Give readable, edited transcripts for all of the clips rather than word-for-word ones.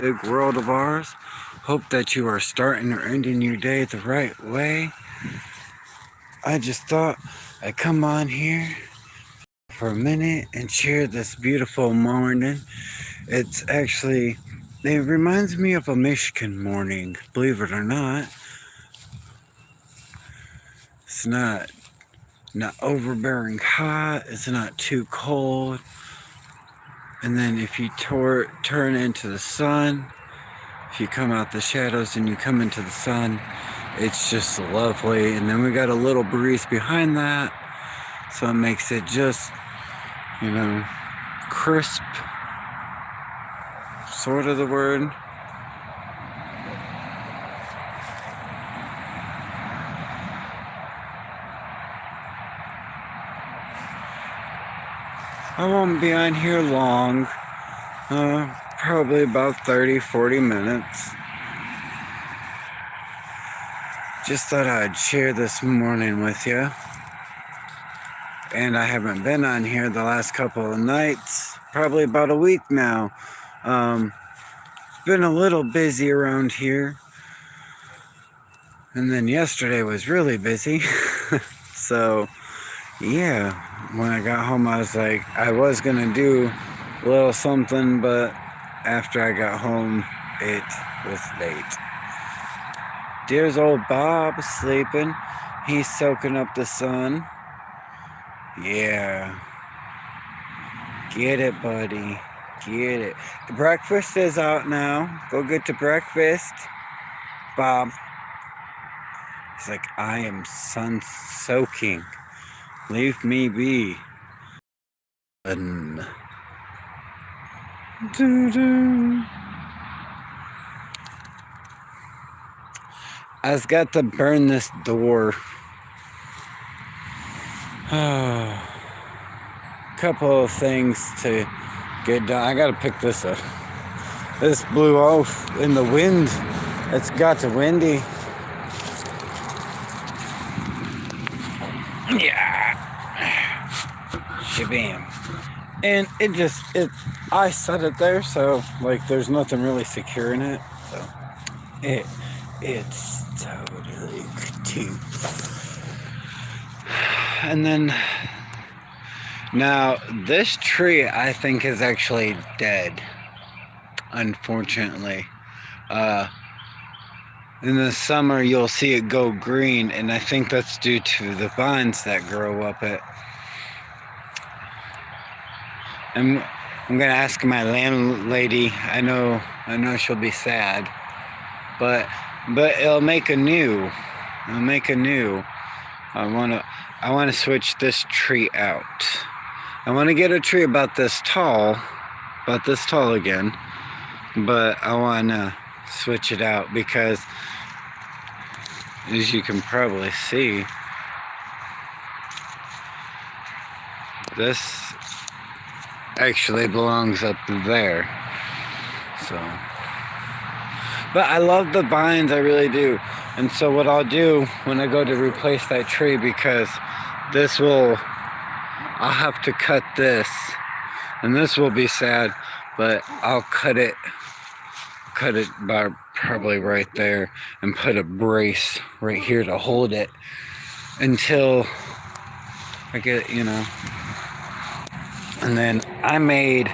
big world of ours. Hope that you are starting or ending your day the right way. I just thought I'd come on here for a minute and share this beautiful morning. It reminds me of a Michigan morning, believe it or not. It's not overbearing hot, it's not too cold. And then if you turn into the sun, if you come out the shadows and you come into the sun, it's just lovely. And then we got a little breeze behind that, so it makes it just, crisp, sort of the word. I won't be on here long, probably about 30-40 minutes. Just thought I'd share this morning with you. And I haven't been on here the last couple of nights, probably about a week now. It's been a little busy around here. And then yesterday was really busy. So, yeah, when I got home, I was like, I was going to do a little something, but after I got home, it was late. There's old Bob sleeping. He's soaking up the sun. Yeah. Get it, buddy. Get it. The breakfast is out now. Go get the breakfast, Bob. He's like, I am sun soaking. Leave me be. I've got to burn this door. Couple of things to get done. I gotta pick this up. This blew off in the wind. It's got to windy. Yeah. Shabam. And I set it there, so like there's nothing really securing it. So it's totally cute. And then now this tree I think is actually dead, unfortunately. In the summer you'll see it go green, and I think that's due to the vines that grow up it. I'm gonna ask my landlady. I know she'll be sad, but it'll make a new. I wanna switch this tree out. I wanna get a tree about this tall again, but I wanna switch it out because, as you can probably see, this actually belongs up there. So, but I love the vines, I really do. And so what I'll do when I go to replace that tree, because I'll have to cut this, and this will be sad, but I'll cut it by probably right there and put a brace right here to hold it until I get, and then I made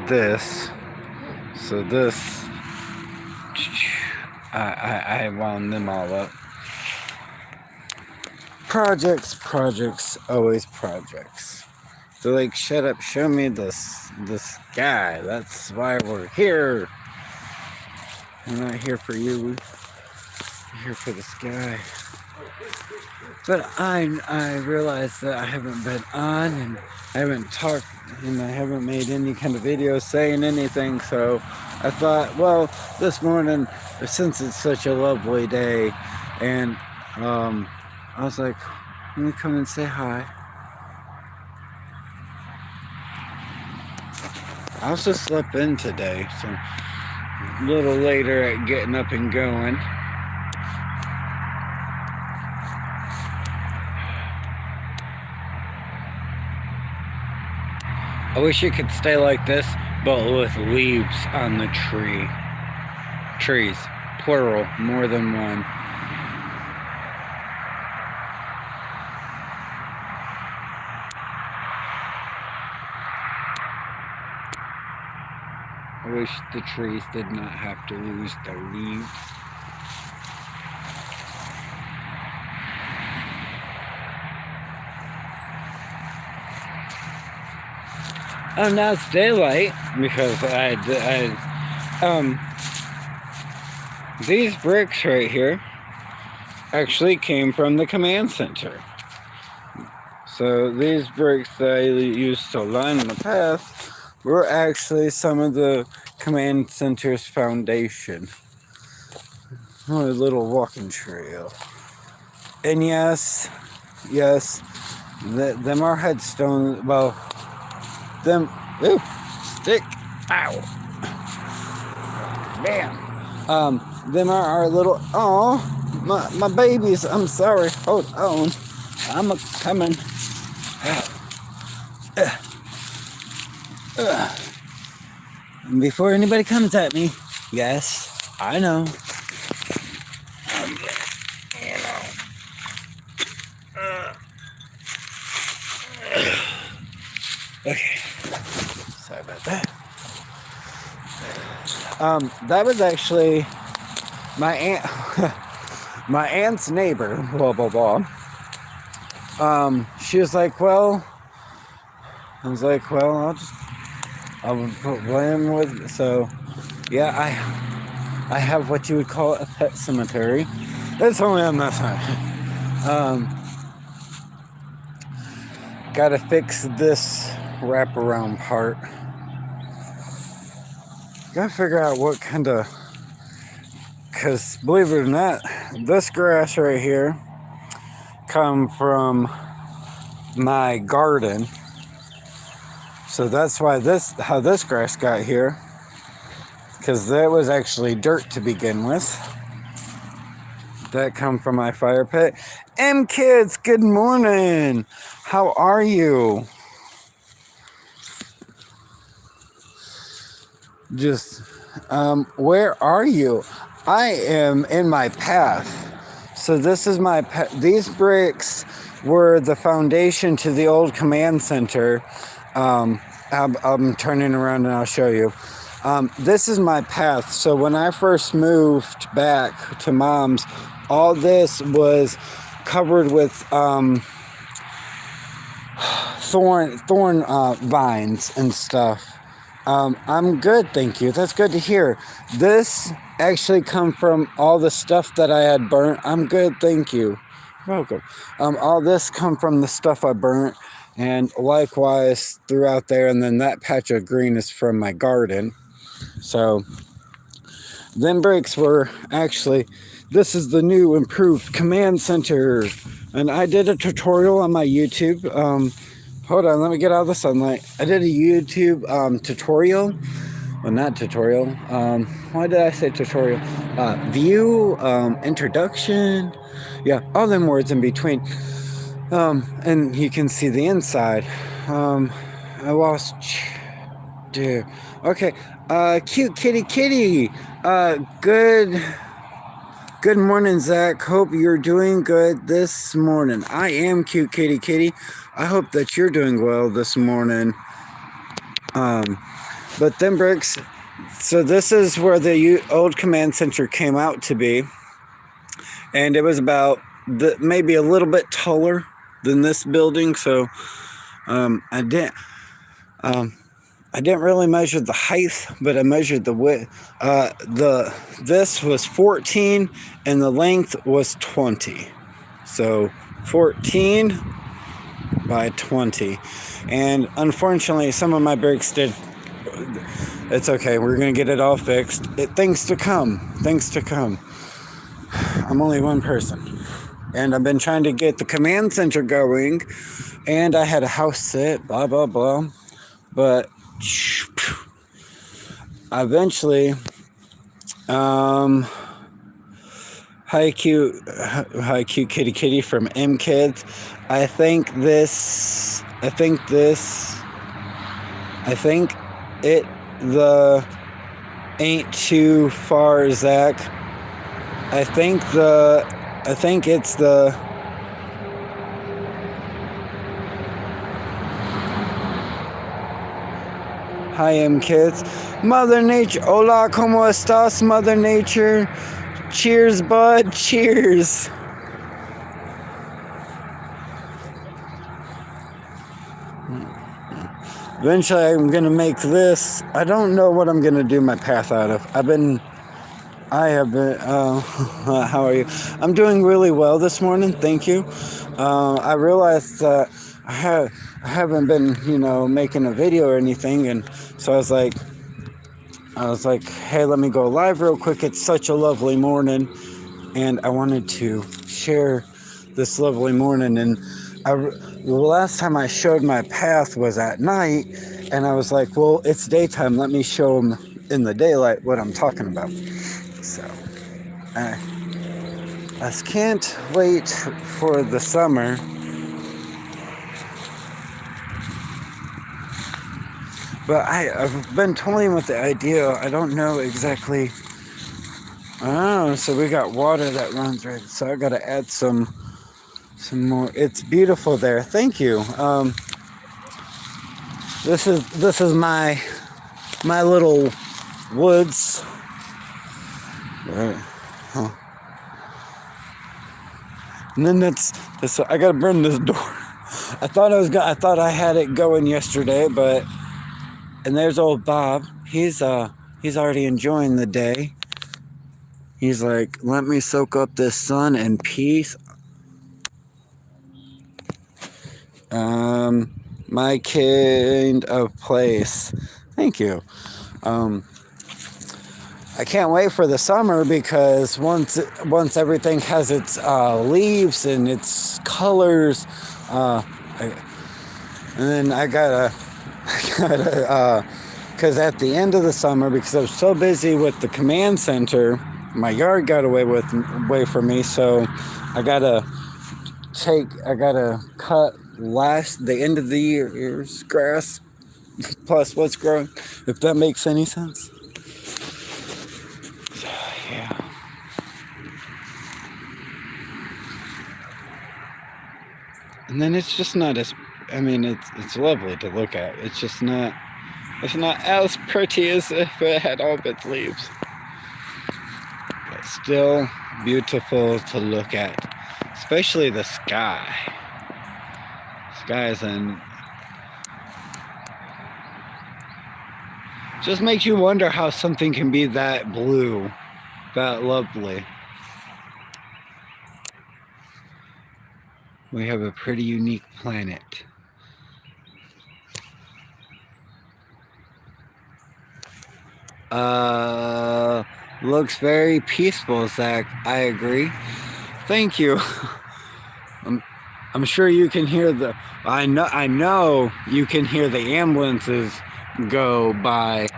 this, so this, I wound them all up. Projects, always projects. They're like, shut up, show me the sky. That's why we're here. I'm not here for you. I'm here for the sky. But I realized that I haven't been on, and I haven't talked, and I haven't made any kind of video saying anything, so I thought, well, this morning, since it's such a lovely day, and I was like, let me come and say hi. I also slept in today, so a little later at getting up and going. I wish it could stay like this but with leaves on the trees, plural, more than one. I wish the trees did not have to lose their leaves. Oh, now it's daylight because these bricks right here actually came from the command center. So these bricks that I used to line the path were actually some of the command center's foundation. A little walking trail. And yes, them are headstones. Well, them, ooh, stick, ow, bam. Them are our little, oh, my babies, I'm sorry, hold on, I'm coming. Before anybody comes at me, yes, I know. Okay, sorry about that. That was actually my my aunt's neighbor, blah, blah, blah. She was like, well, I was like, well, I'll blame with, so, yeah, I have what you would call a pet cemetery. It's only on that side. Gotta fix this wraparound part. Gotta figure out what kind of, because believe it or not, this grass right here come from my garden. So that's why how this grass got here, because that was actually dirt to begin with. That come from my fire pit. Kids, good morning. How are you? Just, where are you? I am in my path. So this is my path. These bricks were the foundation to the old command center. I'm turning around and I'll show you. This is my path. So when I first moved back to Mom's, all this was covered with thorn vines and stuff. I'm good, thank you. That's good to hear. This actually come from all the stuff that I had burnt. I'm good, thank you. Welcome. All this come from the stuff I burnt, and likewise throughout there, and then that patch of green is from my garden. So them bricks were actually, this is the new improved command center, and I did a tutorial on my YouTube. Hold on, let me get out of the sunlight. I did a YouTube tutorial. Well, not tutorial. Why did I say tutorial? View, introduction. Yeah, all them words in between. And you can see the inside. I lost. Dude. Okay. Cute kitty. Good morning, Zach. Hope you're doing good this morning. I am cute kitty. I hope that you're doing well this morning. But them bricks, so this is where the old command center came out to be. And it was about maybe a little bit taller than this building. So I didn't really measure the height, but I measured the width. This was 14 and the length was 20. So 14 by 20. And unfortunately, some of my bricks did. It's okay. We're going to get it all fixed. Things to come. I'm only one person. And I've been trying to get the command center going. And I had a house sit, blah, blah, blah. But eventually, hi cute kitty from Kids. I think it the ain't too far, Zach. I think it's the Hi, kids. Mother Nature. Hola, ¿cómo estás, Mother Nature? Cheers, bud. Cheers. Eventually, I'm going to make this. I don't know what I'm going to do my path out of. I have been, how are you? I'm doing really well this morning. Thank you. I realized that I haven't been, making a video or anything. And so I was like, hey, let me go live real quick. It's such a lovely morning. And I wanted to share this lovely morning. And the last time I showed my path was at night. And I was like, well, it's daytime. Let me show them in the daylight what I'm talking about. So I just can't wait for the summer. But I've been toying with the idea. I don't know exactly. Oh, so we got water that runs right. So I got to add some more. It's beautiful there. Thank you. This is my little woods. Huh. And then that's I gotta burn this door. I thought I had it going yesterday, but and there's old Bob. He's already enjoying the day. He's like, let me soak up this sun and peace. My kind of place. Thank you. I can't wait for the summer because once everything has its leaves and its colors, and then I gotta, because at the end of the summer, because I was so busy with the command center, my yard got away from me, so I gotta cut the end of the year's grass plus what's growing, if that makes any sense. So, yeah. And then it's just not as, it's lovely to look at. It's just not, it's not as pretty as if it had all of its leaves. But still beautiful to look at, especially the sky. Skies and just makes you wonder how something can be that blue, that lovely. We have a pretty unique planet. Looks very peaceful, Zach. I agree. Thank you. I'm sure you can hear I know you can hear the ambulances go by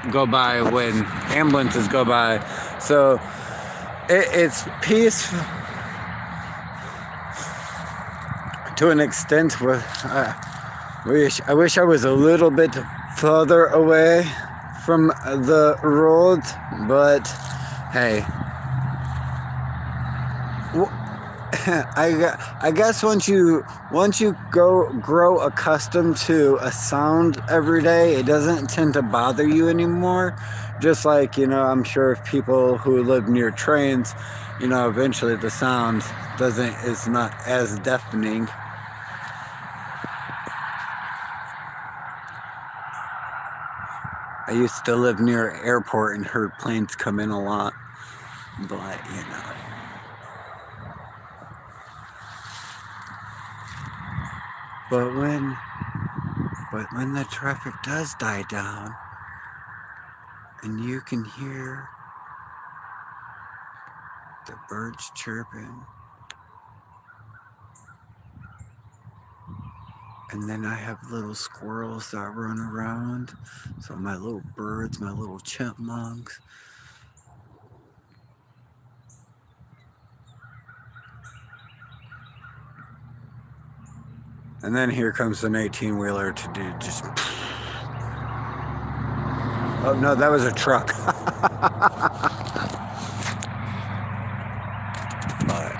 when ambulances go by. So it's peaceful to an extent where I wish I was a little bit further away from the road, but hey, I guess once you grow accustomed to a sound every day, it doesn't tend to bother you anymore. Just like, I'm sure if people who live near trains, eventually the sound is not as deafening. I used to live near an airport and heard planes come in a lot, but But when the traffic does die down and you can hear the birds chirping, and then I have little squirrels that run around, so my little birds, my little chipmunks. And then here comes an 18-wheeler to do just Oh no, that was a truck. But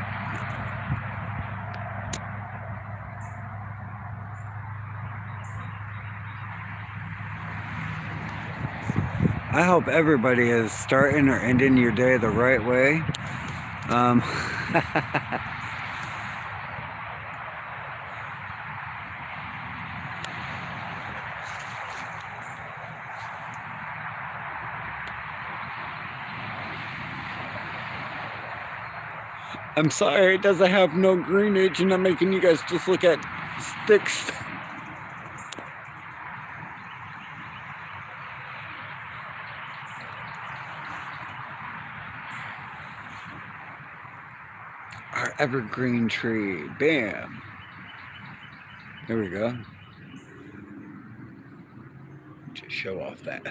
I hope everybody is starting or ending your day the right way. Um, I'm sorry it doesn't have no greenage and I'm making you guys just look at sticks. Our evergreen tree, bam. There we go. Just show off that.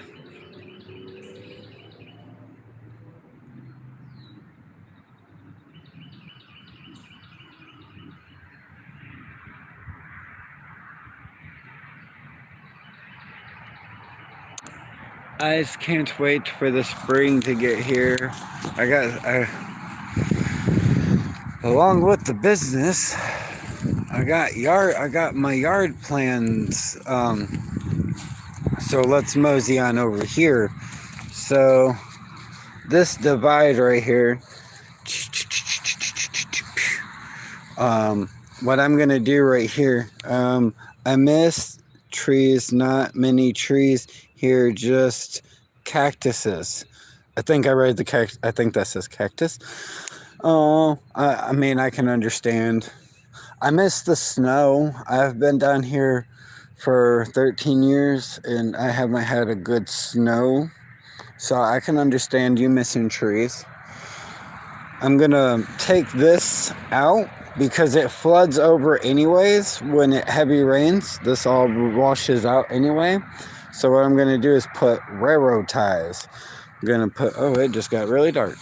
I just can't wait for the spring to get here. Along with the business, I got my yard plans. So let's mosey on over here. So this divide right here. What I'm gonna do right here. I miss trees, not many trees here, just cactuses. I think I read the I think that says cactus. Oh, I mean, I can understand. I miss the snow. I've been down here for 13 years and I haven't had a good snow. So I can understand you missing trees. I'm gonna take this out because it floods over anyways when it heavy rains. This all washes out anyway. So what I'm gonna do is put railroad ties. I'm gonna put, oh, it just got really dark.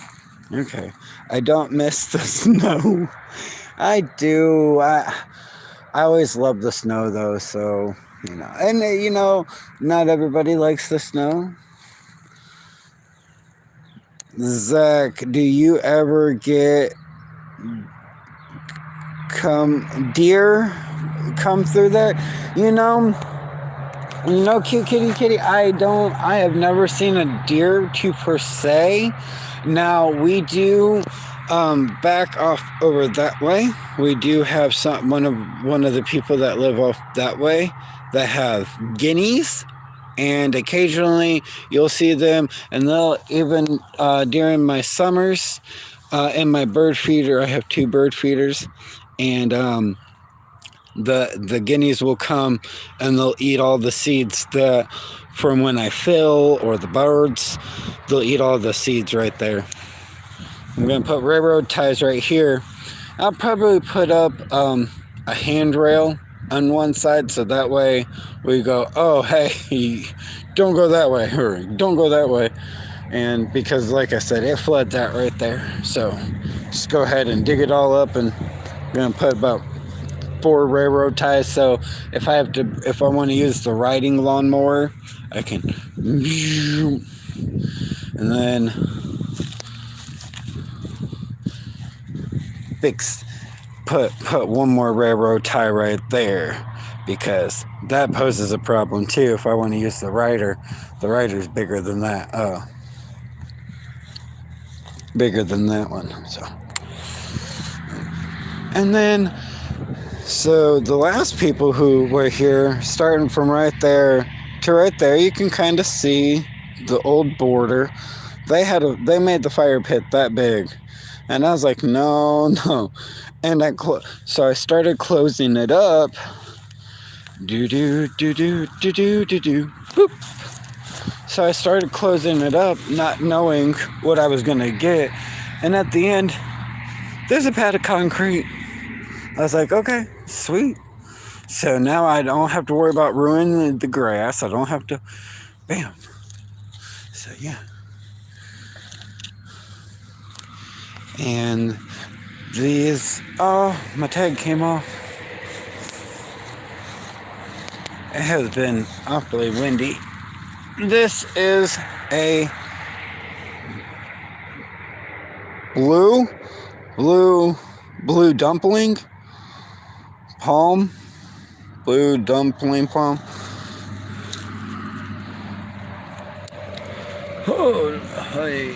Okay, I don't miss the snow. I do. I always love the snow though, so you know. And you know, not everybody likes the snow. Zach, do you ever get deer come through there? You know, cute kitty. I have never seen a deer per se. Now we do back off over that way. We do have one of the people that live off that way that have guineas, and occasionally you'll see them, and they'll even during my summers in my bird feeder. I have 2 bird feeders, and the guineas will come and they'll eat all the seeds that from when I fill, or the birds, they'll eat all the seeds right there. I'm gonna put railroad ties right here. I'll probably put up a handrail on one side, so that way we go, oh hey, don't go that way, or don't go that way. And because like I said, it floods out right there, so just go ahead and dig it all up, and I'm gonna put about 4 railroad ties, so if I want to use the riding lawnmower, I can, and then put one more railroad tie right there, because that poses a problem too. If I want to use the rider's bigger than that, bigger than that one. So, and then, so the last people who were here, starting from right there to right there, you can kind of see the old border. They made the fire pit that big, and I was like, no, and so I started closing it up. Boop. So I started closing it up, not knowing what I was gonna get, and at the end, there's a pad of concrete. I was like, okay, sweet. So now I don't have to worry about ruining the grass. I don't have to, bam. So yeah. And these, oh, my tag came off. It has been awfully windy. This is a blue dumpling palm. Blue dumpling palm. Oh, hi.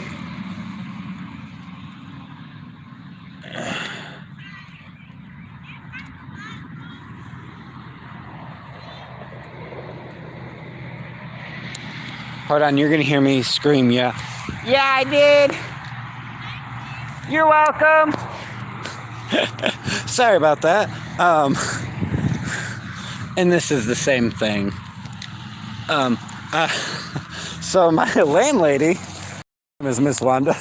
Hold on, you're gonna hear me scream, yeah. Yeah, I did. You're welcome. Sorry about that. And this is the same thing. So my landlady is Miss Wanda.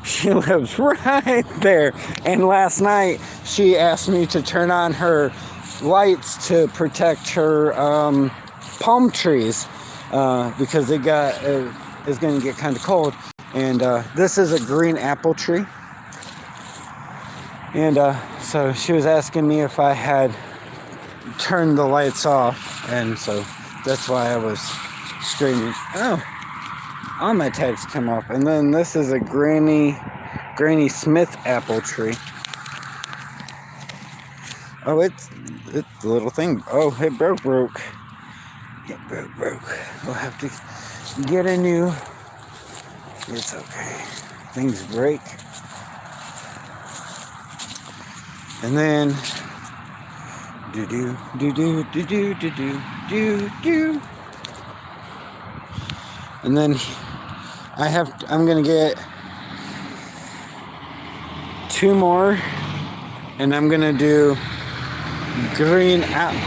She lives right there. And last night she asked me to turn on her lights to protect her palm trees because it's going to get kind of cold. And this is a green apple tree. And so she was asking me if I had turned the lights off, and so that's why I was screaming. Oh, all my tags come up. And then this is a Granny Smith apple tree. Oh, it's the little thing. Oh, it broke. It broke. We'll have to get a new. It's okay. Things break. And then do. And then I'm gonna get 2 more, and I'm gonna do green apple.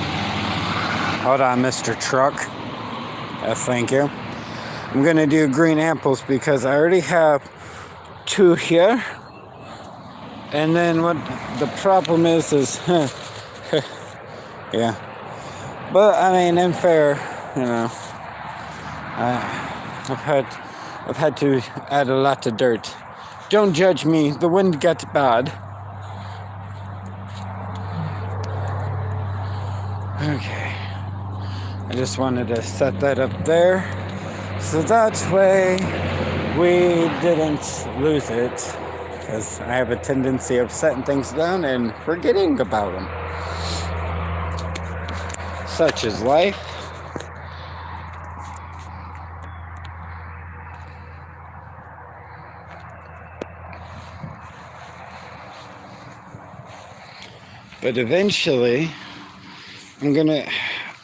Hold on, Mr. Truck. Thank you. I'm gonna do green apples because I already have 2 here. And then what the problem is yeah. But I mean, in fair, you know, I've had to add a lot of dirt. Don't judge me. The wind got bad. Okay. I just wanted to set that up there, so that way we didn't lose it. Because I have a tendency of setting things down and forgetting about them. Such is life. But eventually, I'm gonna,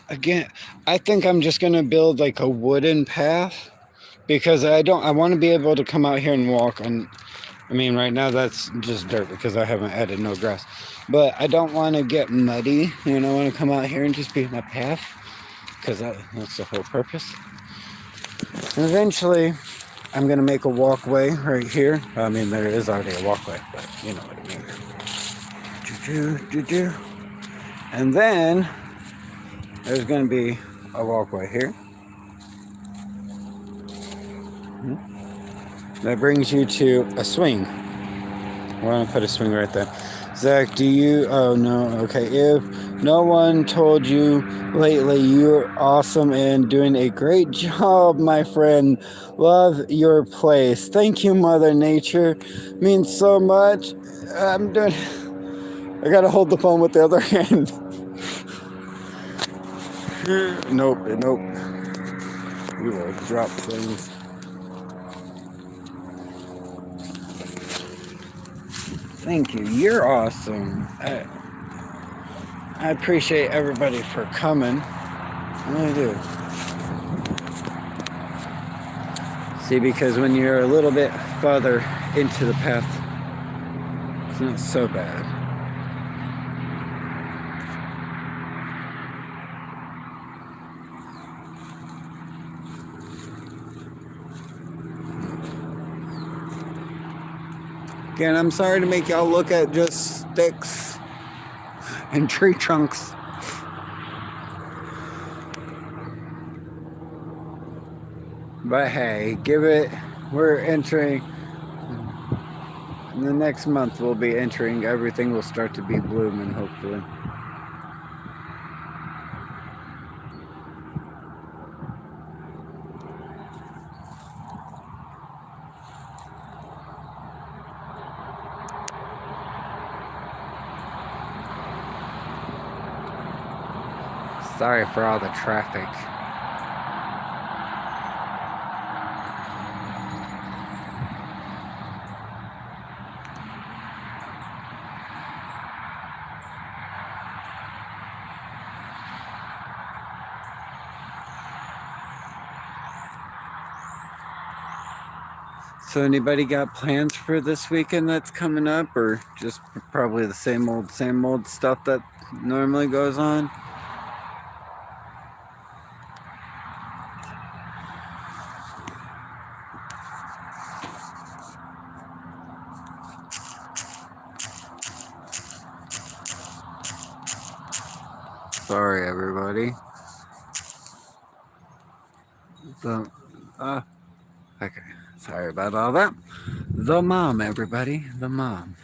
again, I think I'm just gonna build like a wooden path, because I want to be able to come out here and walk on. I mean, right now that's just dirt because I haven't added no grass. But I don't want to get muddy. You know, I want to come out here and just be my path, because that's the whole purpose. And eventually, I'm going to make a walkway right here. I mean, there is already a walkway, but you know what I mean. And then, there's going to be a walkway here. That brings you to a swing. I want to put a swing right there. Zach, do you... Oh, no. Okay. If no one told you lately, you're awesome and doing a great job, my friend. Love your place. Thank you, Mother Nature. Means so much. I'm doing... I got to hold the phone with the other hand. Nope. We will drop things. Thank you. You're awesome. I appreciate everybody for coming. I really do. See, because when you're a little bit farther into the path, it's not so bad. Again, I'm sorry to make y'all look at just sticks and tree trunks. But hey, we're entering, in the next month we'll be entering, everything will start to be blooming, hopefully. Sorry for all the traffic. So anybody got plans for this weekend that's coming up, or just probably the same old stuff that normally goes on? Sorry, everybody. Okay, sorry about all that. The mom, everybody, the mom.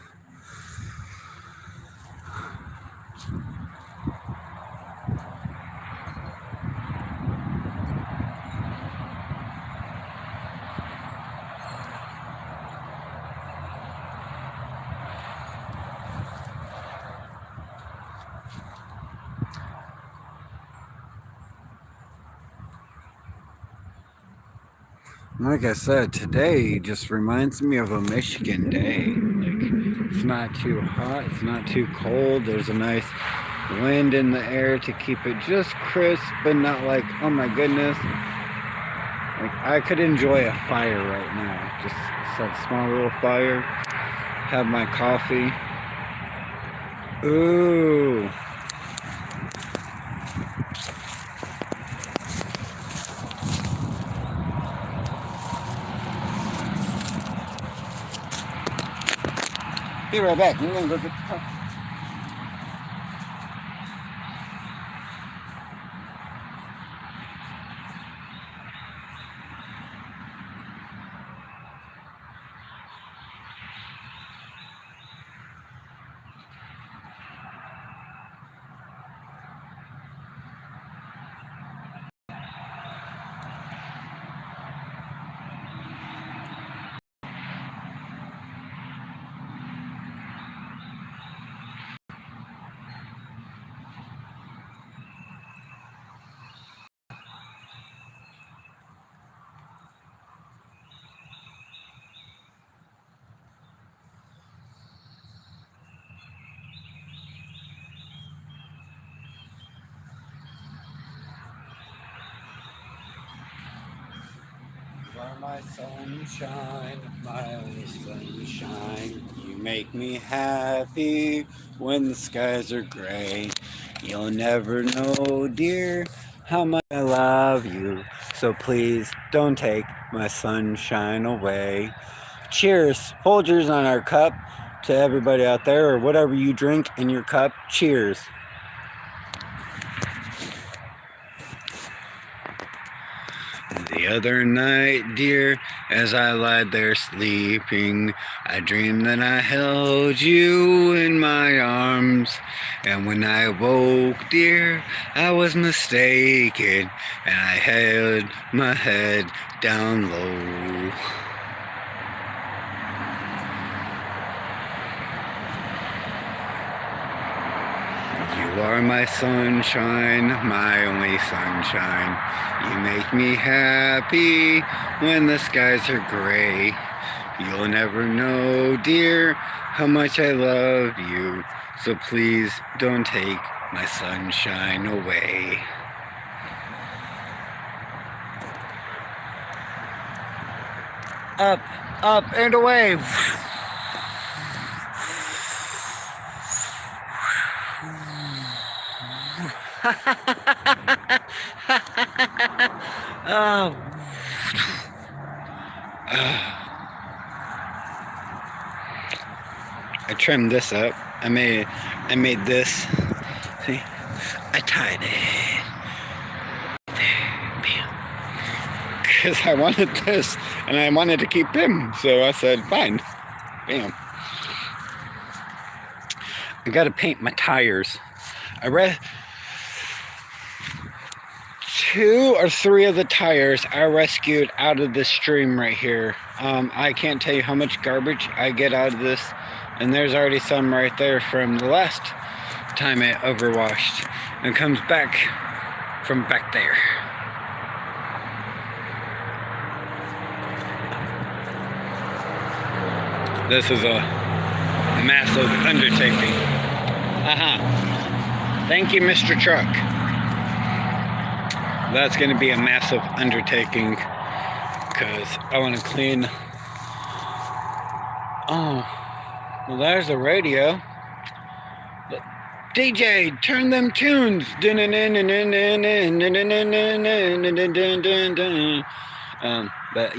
Like I said, today just reminds me of a Michigan day. Like, it's not too hot, it's not too cold. There's a nice wind in the air to keep it just crisp, but not like, oh my goodness. Like, I could enjoy a fire right now. Just a small little fire. Have my coffee. Ooh. Be right back. I'm gonna go get the coffee. You are my sunshine, my only sunshine. You make me happy when the skies are gray. You'll never know, dear, how much I love you. So please don't take my sunshine away. Cheers. Folgers on our cup to everybody out there, or whatever you drink in your cup. Cheers. The other night, dear, as I lied there sleeping, I dreamed that I held you in my arms. And when I woke, dear, I was mistaken, and I had my head down low. You are my sunshine, my only sunshine. You make me happy when the skies are gray. You'll never know, dear, how much I love you. So please don't take my sunshine away. Up, up, and away. Oh. I trimmed this up. I made this. See, I tied it there, bam. Because I wanted this, and I wanted to keep him. So I said, fine, bam. I gotta paint my tires. I read 2 or 3 of the tires I rescued out of this stream right here. I can't tell you how much garbage I get out of this, and there's already some right there from the last time it overwashed. And it comes back from back there. This is a massive undertaking. Thank you, Mr. Truck. That's going to be a massive undertaking because I want to clean. Oh, well, there's a radio. DJ, turn them tunes. But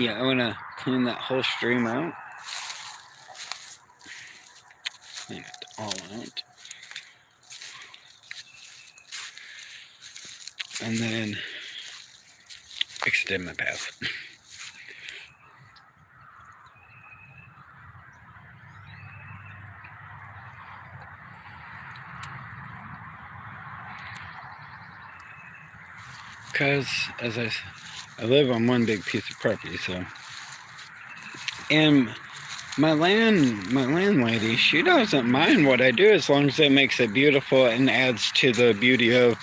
yeah, I want to clean that whole stream out. Clean it all out. And then extend my path. Because as I live on one big piece of property, so, and my landlady, she doesn't mind what I do as long as it makes it beautiful and adds to the beauty of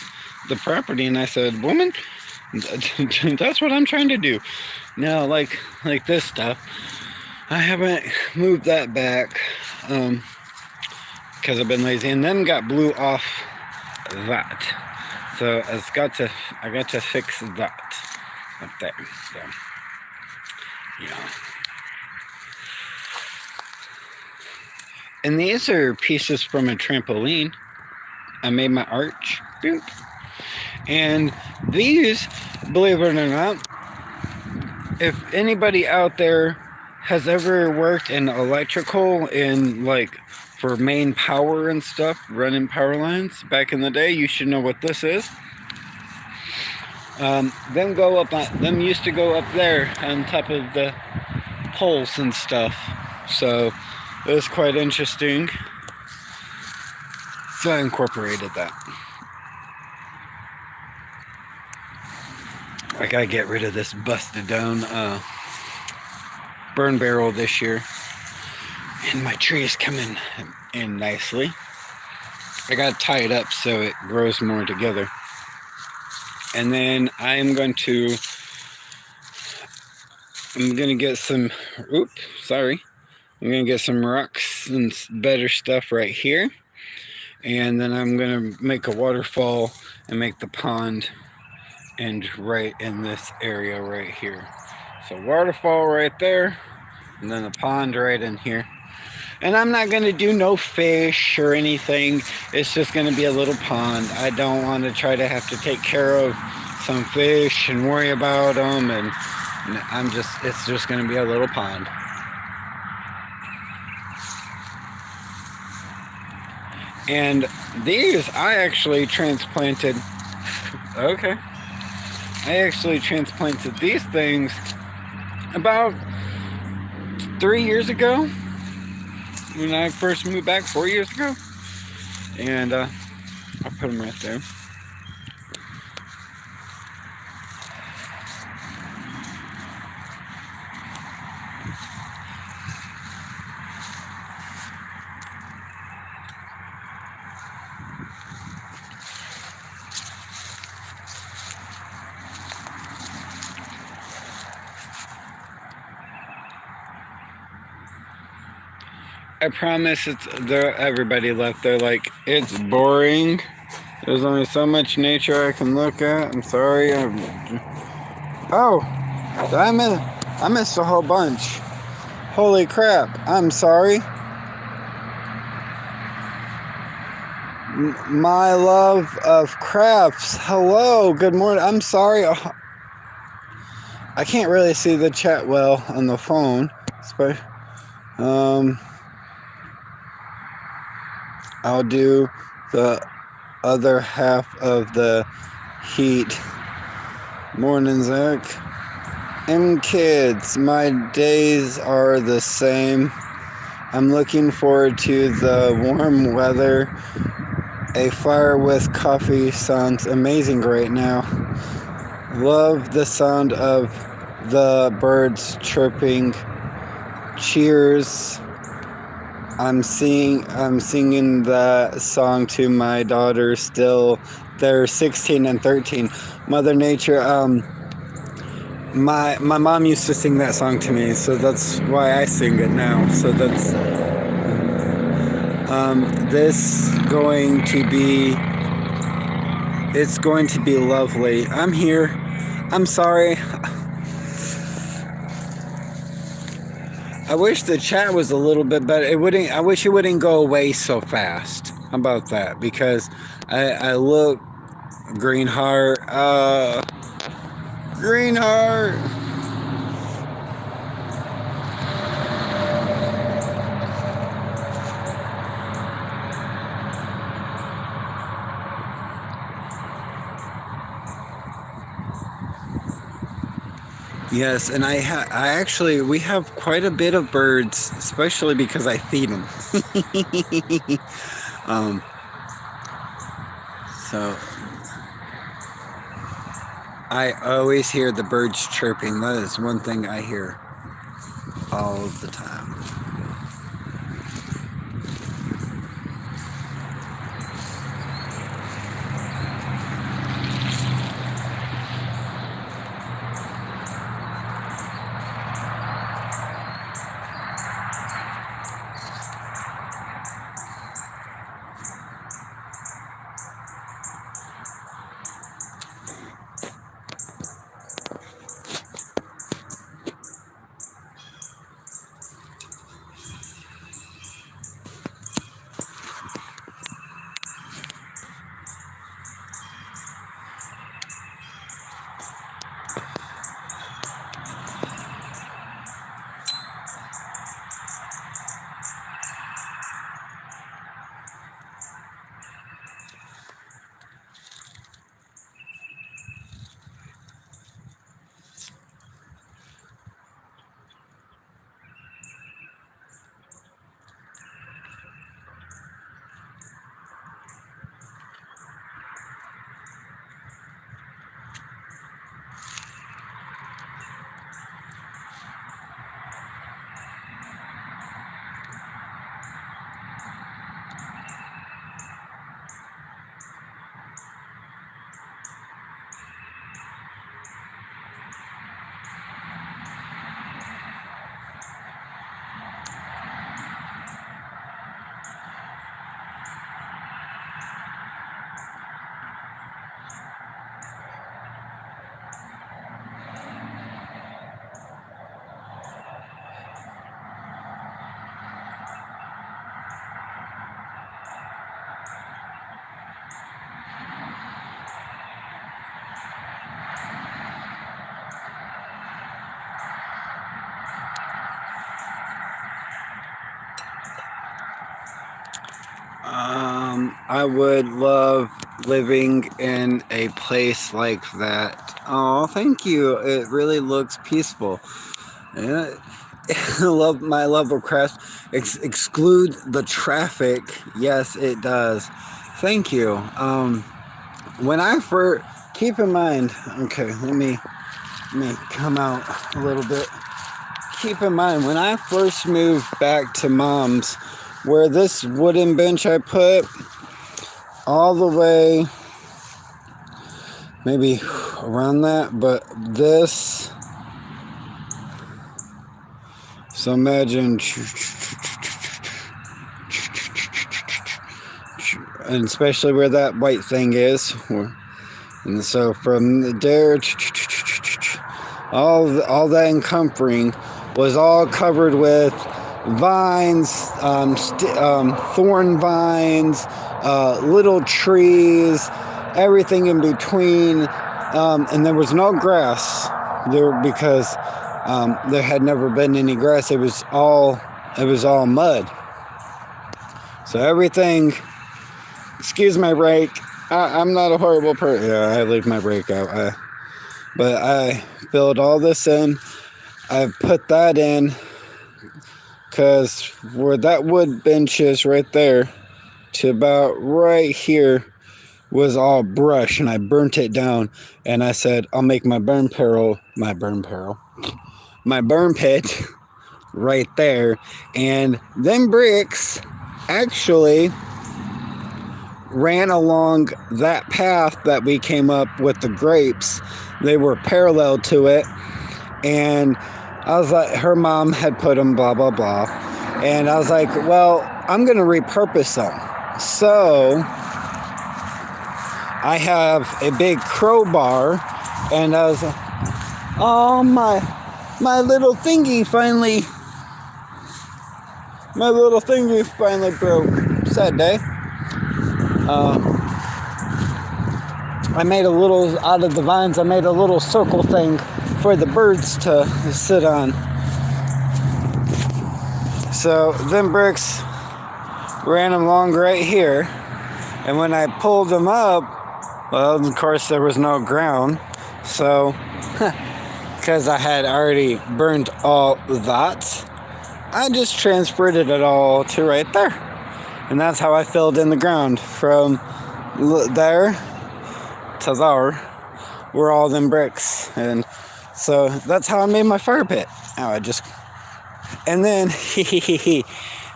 the property. And I said, woman, that's what I'm trying to do. Now, like this stuff, I haven't moved that back because I've been lazy, and then got blew off that. So I got to fix that up there. So yeah. And these are pieces from a trampoline. I made my arch. Boop. And these, believe it or not, if anybody out there has ever worked in electrical in like for main power and stuff, running power lines back in the day, you should know what this is. Them used to go up there on top of the poles and stuff. So it was quite interesting. So I incorporated that. I gotta get rid of this busted down burn barrel this year. And my tree is coming in nicely. I gotta tie it up so it grows more together. And then I'm gonna get some, I'm gonna get some rocks and better stuff right here. And then I'm gonna make a waterfall and make the pond and right in this area right here. So waterfall right there, and then the pond right in here. And I'm not gonna do no fish or anything. It's just gonna be a little pond. I don't want to try to have to take care of some fish and worry about them. And it's just gonna be a little pond. And these I actually transplanted. Okay. I actually transplanted these things about 3 years ago when I first moved back 4 years ago. And I'll put them right there. I promise everybody left. They're like, it's boring. There's only so much nature I can look at. I'm sorry. I missed a whole bunch. Holy crap. I'm sorry. My love of crafts. Hello. Good morning. I'm sorry. I can't really see the chat well on the phone. I'll do the other half of the heat. Morning, Zach. Kids, my days are the same. I'm looking forward to the warm weather. A fire with coffee sounds amazing right now. Love the sound of the birds chirping. Cheers. I'm singing that song to my daughter still they're 16 and 13. Mother Nature. My mom used to sing that song to me, so that's why I sing it now. So that's this going to be. It's going to be lovely. I'm here. I'm sorry. I wish the chat was a little bit better. It wouldn't. I wish it wouldn't go away so fast. How about that? Because I look green heart. Green heart. Yes, and I actually we have quite a bit of birds, especially because I feed them. So I always hear the birds chirping. That is one thing I hear all the time. I would love living in a place like that. Oh, thank you. It really looks peaceful. Yeah. My love of craft exclude the traffic. Yes, it does. Thank you. When I first keep in mind. Okay, let me come out a little bit. Keep in mind when I first moved back to mom's, where this wooden bench I put all the way, maybe around that, but this. So imagine, and especially where that white thing is, and so from there, all that encompassing was all covered with vines, thorn vines, little trees, everything in between, and there was no grass there because there had never been any grass. It was all mud. So everything. Excuse my brake. I'm not a horrible person. Yeah, I leave my brake out. But I filled all this in. I put that in because where that wood bench is right there to about right here was all brush, and I burnt it down. And I said, I'll make my burn pit right there. And them bricks actually ran along that path that we came up with the grapes. They were parallel to it. And I was like, her mom had put them, blah, blah, blah. And I was like, well, I'm going to repurpose them. So I have a big crowbar, and I was like, oh, my little thingy finally broke. Sad day. I made a little, out of the vines, I made a little circle thing for the birds to sit on. So them bricks ran along right here, and when I pulled them up, well, of course there was no ground, so because I had already burned all that, I just transferred it all to right there, and that's how I filled in the ground. From there to there were all them bricks, and so that's how I made my fire pit. And then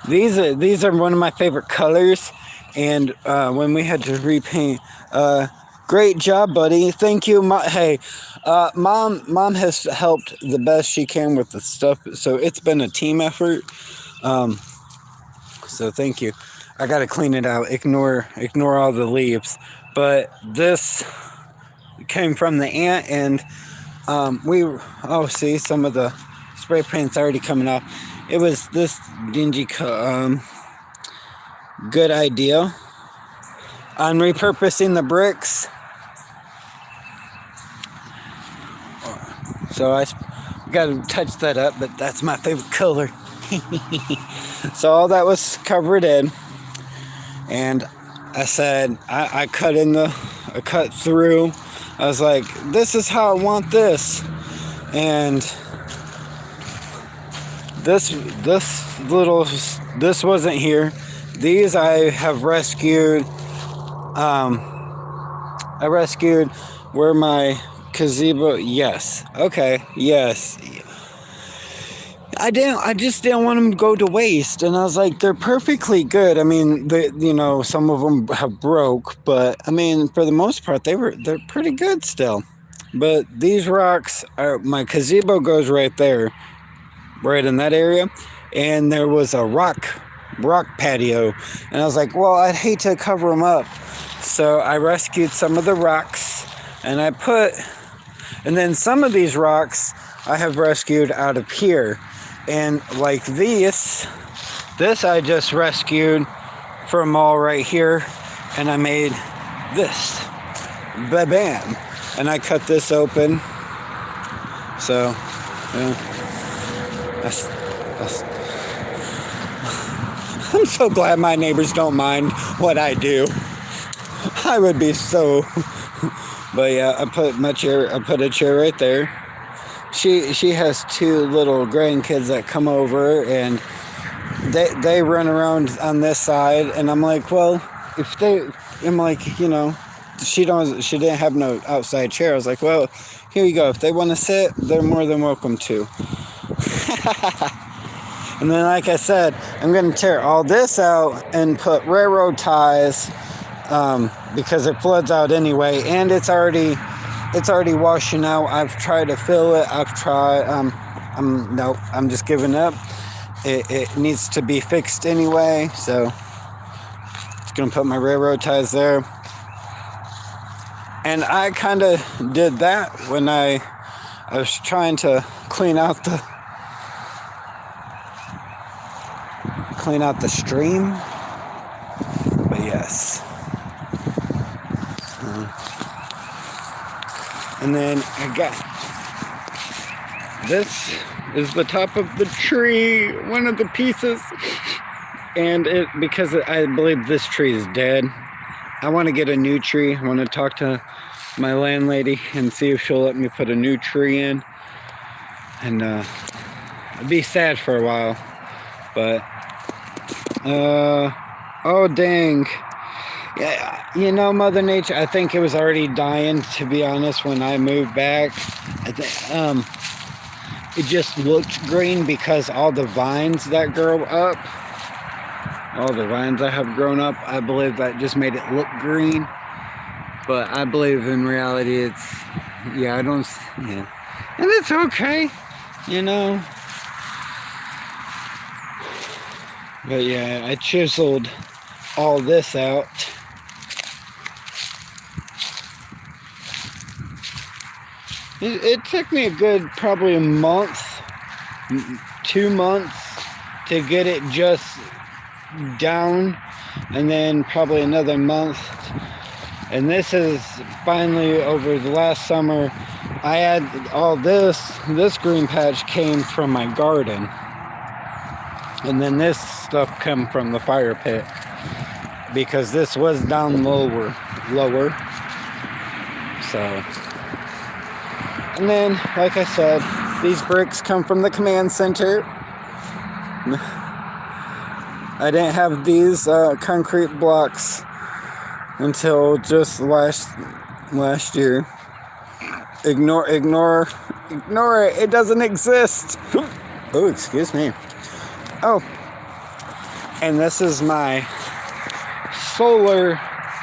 these are one of my favorite colors, and when we had to repaint, great job, buddy. Thank you. Mom has helped the best she can with the stuff, so it's been a team effort. So thank you. I gotta clean it out. Ignore all the leaves. But this came from the ant, and see, some of the spray paint's already coming off. It was this dingy good idea on repurposing the bricks. So I gotta touch that up, but that's my favorite color. So all that was covered in, and I said I cut through. I was like, this is how I want this, and this wasn't here. These I have rescued. I rescued where my gazebo. Yes. Okay. Yes. I just didn't want them to go to waste, and I was like, they're perfectly good. I mean, some of them have broke, but I mean, for the most part, they're pretty good still. But these rocks my gazebo goes right there, right in that area, and there was a rock patio, and I was like, well, I'd hate to cover them up, so I rescued some of the rocks, and and then some of these rocks I have rescued out of here. And like this I just rescued from all right here, and I made this, bam, and I cut this open. So, I'm so glad my neighbors don't mind what I do. I would be so, but yeah, I put a chair right there. She has two little grandkids that come over, and they run around on this side, and I'm like, well, she didn't have no outside chair. I was like, well, here you go. If they want to sit, they're more than welcome to. And then, like I said, I'm going to tear all this out and put railroad ties, because it floods out anyway, and it's already washing out. I've tried to fill it. I'm just giving up. It needs to be fixed anyway, so just gonna put my railroad ties there. And I kind of did that when I was trying to clean out the stream. But yes. And then I got, this is the top of the tree, one of the pieces, and because I believe this tree is dead. I want to get a new tree. I want to talk to my landlady and see if she'll let me put a new tree in, and it'd be sad for a while, but oh dang. Yeah, Mother Nature, I think it was already dying, to be honest, when I moved back. It just looked green because all the vines that grow up. all the vines I have grown up. I believe that just made it look green, but I believe in reality it's, yeah, I don't, yeah, and it's okay, you know. But yeah, I chiseled all this out. It took me a good, probably a month, 2 months to get it just down, and then probably another month. And this is finally over the last summer. I had all this green patch came from my garden, and then this stuff come from the fire pit, because this was down lower. So, and then, like I said, these bricks come from the command center. I didn't have these concrete blocks until just last year. Ignore it. It doesn't exist. Oh, excuse me. Oh, and this is my solar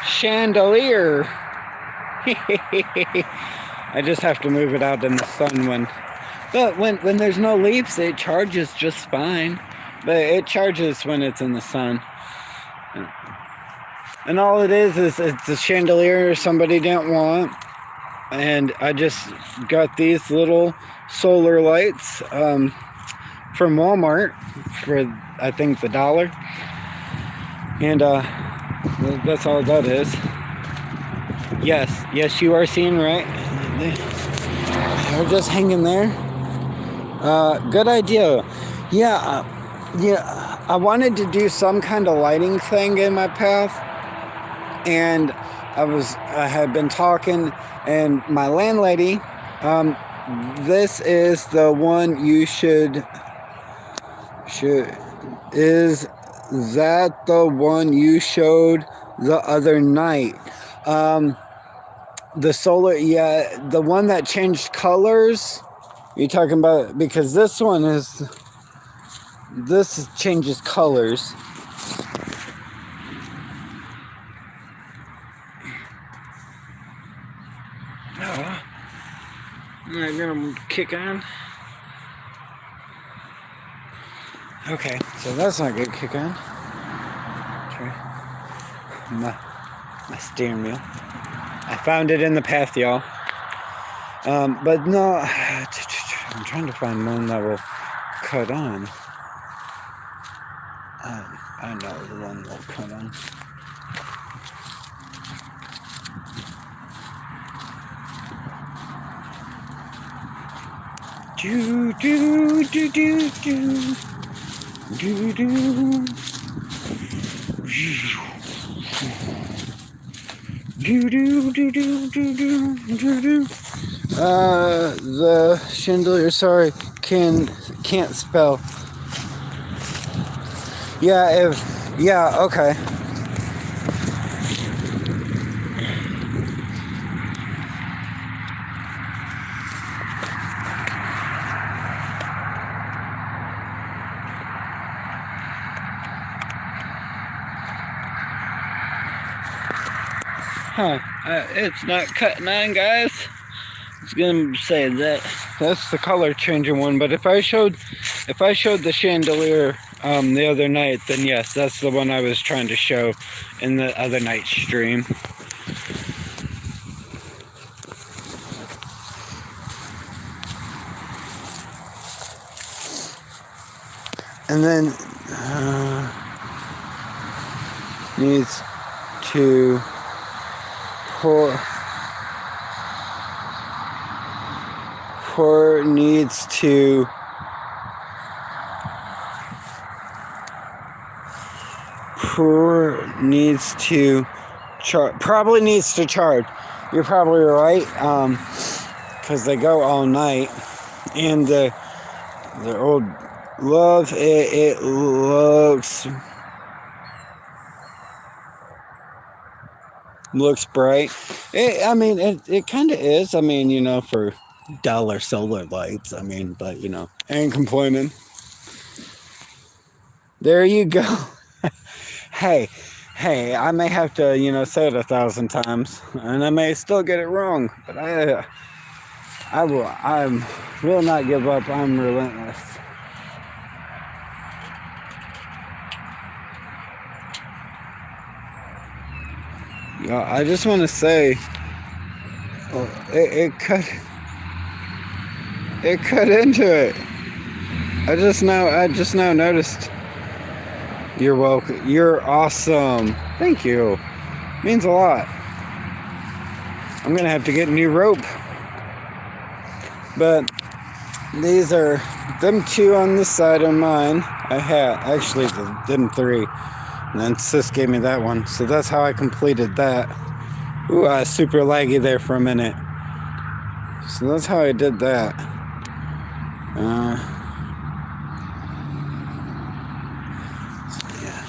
chandelier. I just have to move it out in the sun when there's no leaves, it charges just fine. But it charges when it's in the sun. And all it is it's a chandelier somebody didn't want. And I just got these little solar lights from Walmart for, I think, $1. And that's all that is. Yes, you are seeing right. They're just hanging there. Good idea. Yeah, I wanted to do some kind of lighting thing in my path, and I had been talking, and my landlady, this is the one you should, is that the one you showed the other night? The solar, yeah, the one that changed colors. You're talking about, because this changes colors. Oh, I'm gonna kick on. Okay, so that's not good. Kick on. Try my steering wheel. I found it in the path, y'all. But no, I'm trying to find one that will cut on. I know the one that will cut on. Do do do do do do do. Do do do do do do do do. The chandelier. Sorry, can't spell. Yeah, okay. Huh, it's not cutting on, guys. It's gonna say that that's the color changing one, but if I showed the chandelier the other night, then yes, that's the one I was trying to show in the other night stream. And then needs to pour needs to probably needs to charge. You're probably right, because they go all night, and the old love it looks bright. It kind of is. I mean, you know, for dollar solar lights. I mean, but you know, ain't complaining. There you go. Hey, I may have to, say it 1,000 times, and I may still get it wrong, but I will not give up. I'm relentless. Yeah, I just want to say, it cut into it. I just now noticed. You're welcome. You're awesome. Thank you. Means a lot. I'm gonna have to get a new rope. But these are them 2 on this side of mine. I had actually them 3. And then Sis gave me that one. So that's how I completed that. Ooh, I was super laggy there for a minute. So that's how I did that. So yeah.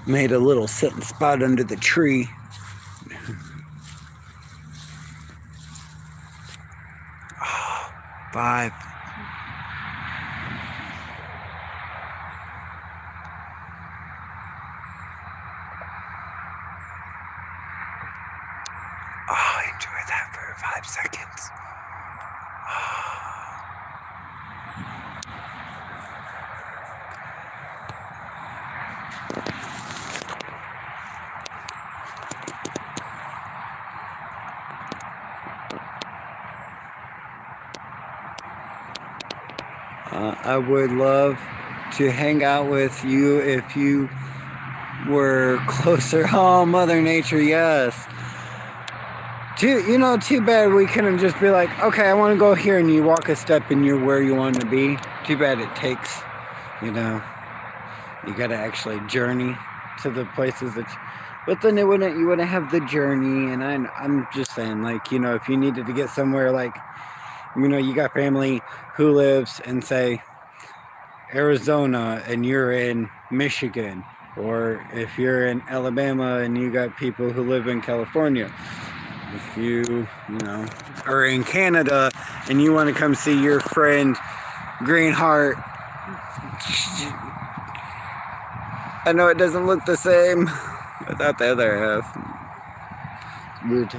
Made a little sitting spot under the tree. Oh, 5. Oh, enjoy that for 5 seconds. I would love to hang out with you if you were closer. Oh, Mother Nature, yes. Too bad we couldn't just be like, okay, I want to go here, and you walk a step and you're where you want to be. Too bad it takes, you got to actually journey to the places that. But then you wouldn't have the journey, and I'm just saying, like, if you needed to get somewhere, like, you got family who lives in, say, Arizona, and you're in Michigan, or if you're in Alabama and you got people who live in California. If you are in Canada and you want to come see your friend Greenheart, I know it doesn't look the same without the other half. Weird.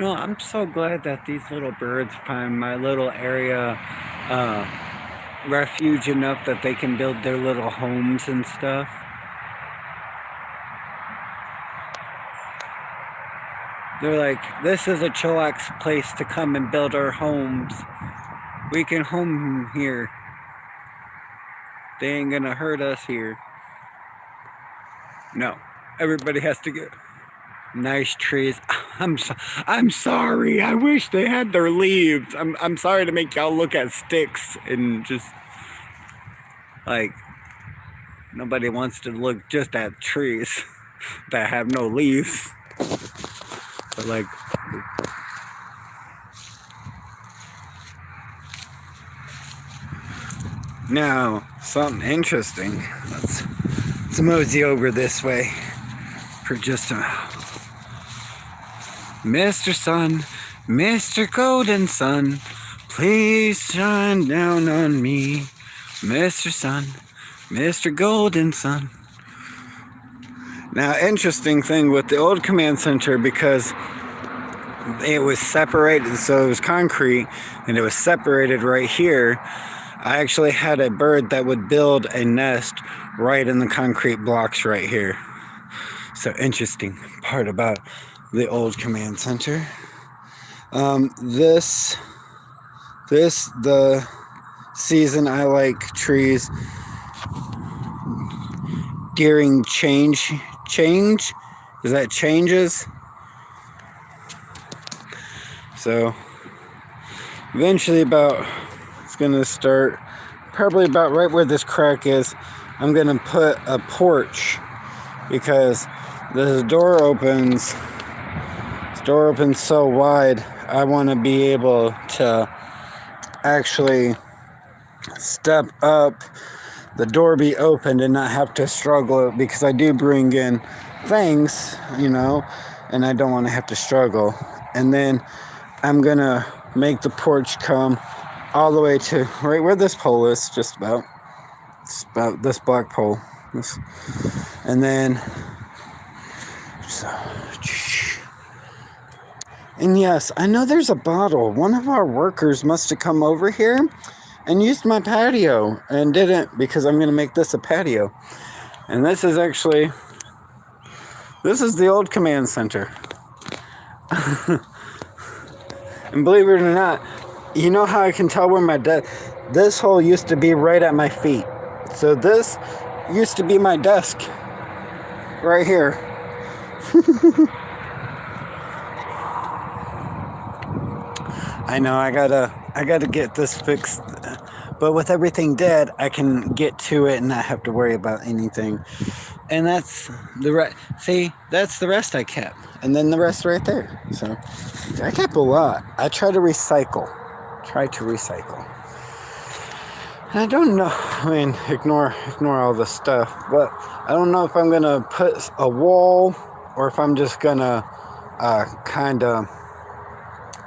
I'm so glad that these little birds find my little area refuge enough that they can build their little homes and stuff. They're like, this is a chillax place to come and build our homes. We can home here. They ain't gonna hurt us here. No, everybody has to get nice trees. I'm sorry. I wish they had their leaves. I'm sorry to make y'all look at sticks and just like nobody wants to look just at trees that have no leaves. But like now, something interesting. Let's mosey over this way for just a Mr. Sun, Mr. Golden Sun, please shine down on me. Mr. Sun, Mr. Golden Sun. Now, interesting thing with the old command center, because it was separated, so it was concrete, and it was separated right here. I actually had a bird that would build a nest right in the concrete blocks right here. so interesting part about the old command center. The season I like trees during change. Is that changes? So eventually it's gonna start probably about right where this crack is. I'm gonna put a porch because the door opens so wide. I want to be able to actually step up, the door be opened, and not have to struggle, because I do bring in things, and I don't want to have to struggle. And then I'm gonna make the porch come all the way to right where this pole is, just about. It's about this black pole. And then and yes, I know there's a bottle. One of our workers must have come over here and used my patio and didn't, because I'm going to make this a patio. And this is the old command center. And believe it or not, you know how I can tell where my this hole used to be right at my feet. So this used to be my desk right here. I know I gotta get this fixed, but with everything dead, I can get to it and not have to worry about anything. And that's the rest. See, that's the rest I kept, and then the rest right there. So I kept a lot. I try to recycle. And I don't know. I mean, ignore all the stuff, but I don't know if I'm gonna put a wall or if I'm just gonna kind of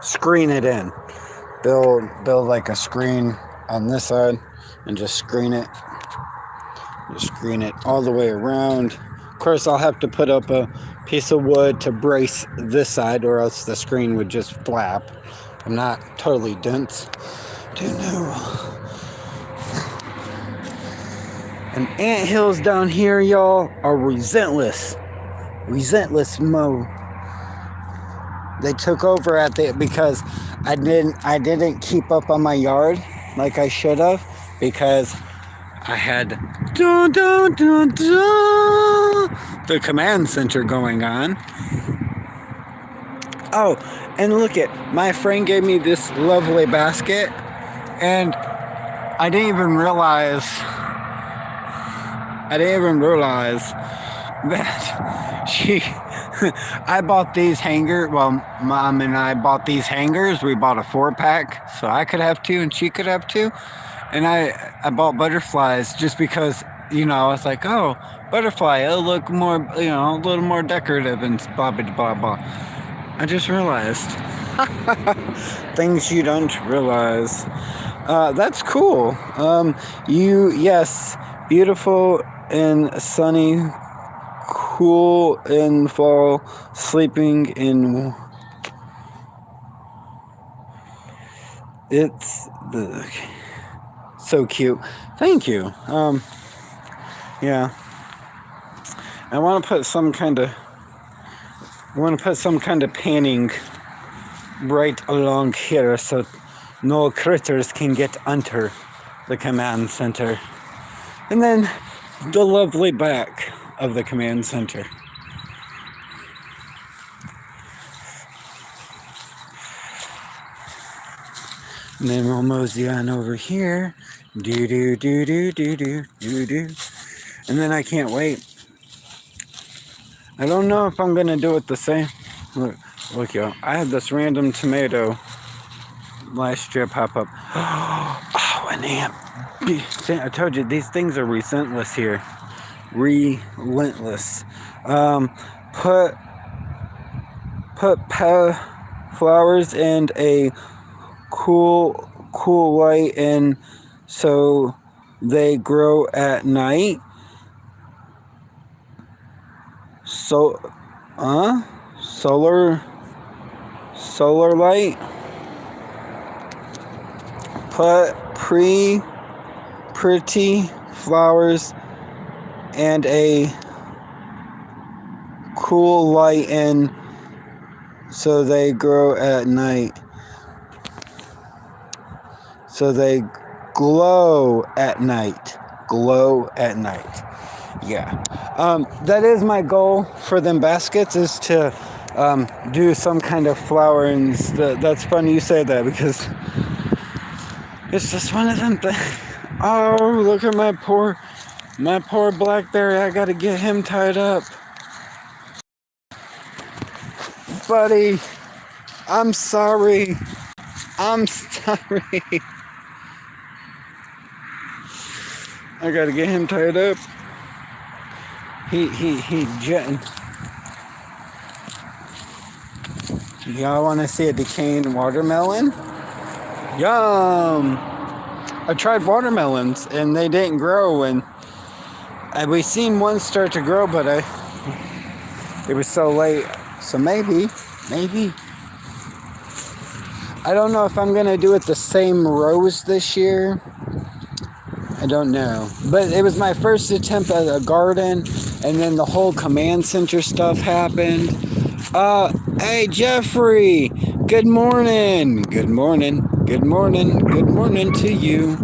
screen it in. Build like a screen on this side and just screen it. Just screen it all the way around. Of course, I'll have to put up a piece of wood to brace this side, or else the screen would just flap. I'm not totally dense. Don't know. And anthills down here, y'all, are resentless. Resentless mode. They took over because I didn't keep up on my yard like I should have, because I had the command center going on. Oh, and look at, my friend gave me this lovely basket, and I didn't even realize that I bought these hangers. Well, Mom and I bought these hangers. We bought a 4-pack, so I could have 2 and she could have 2. And I bought butterflies just because, I was like, oh, butterfly, it'll look more, a little more decorative and blah, blah, blah, blah. I just realized. Things you don't realize. That's cool. Yes, beautiful and sunny, cool in fall, sleeping in. It's so cute. Thank you. Yeah. I want to put some kind of panning right along here so no critters can get under the command center. And then the lovely back of the command center. And then we'll mosey on over here. Do do do do do do do do. And then I can't wait. I don't know if I'm gonna do it the same. Look, y'all. I had this random tomato last year pop up. Oh, an ant. I told you, these things are relentless here. Relentless. Put flowers and a cool light in so they grow at night. So, solar light. Put pretty flowers and a cool light in so they grow at night. So they glow at night. Glow at night. Yeah. That is my goal for them baskets, is to do some kind of flower. And that's funny you say that, because it's just one of them things. Oh, look at my poor blackberry. I gotta get him tied up. Buddy, I'm sorry. I'm sorry. I gotta get him tied up. He jetting. Y'all wanna see a decaying watermelon? Yum! I tried watermelons and they didn't grow, and we seen one start to grow, but it was so late. So maybe. I don't know if I'm gonna do it the same rows this year. I don't know. But it was my first attempt at a garden, and then the whole command center stuff happened. Hey Jeffrey, good morning. Good morning to you.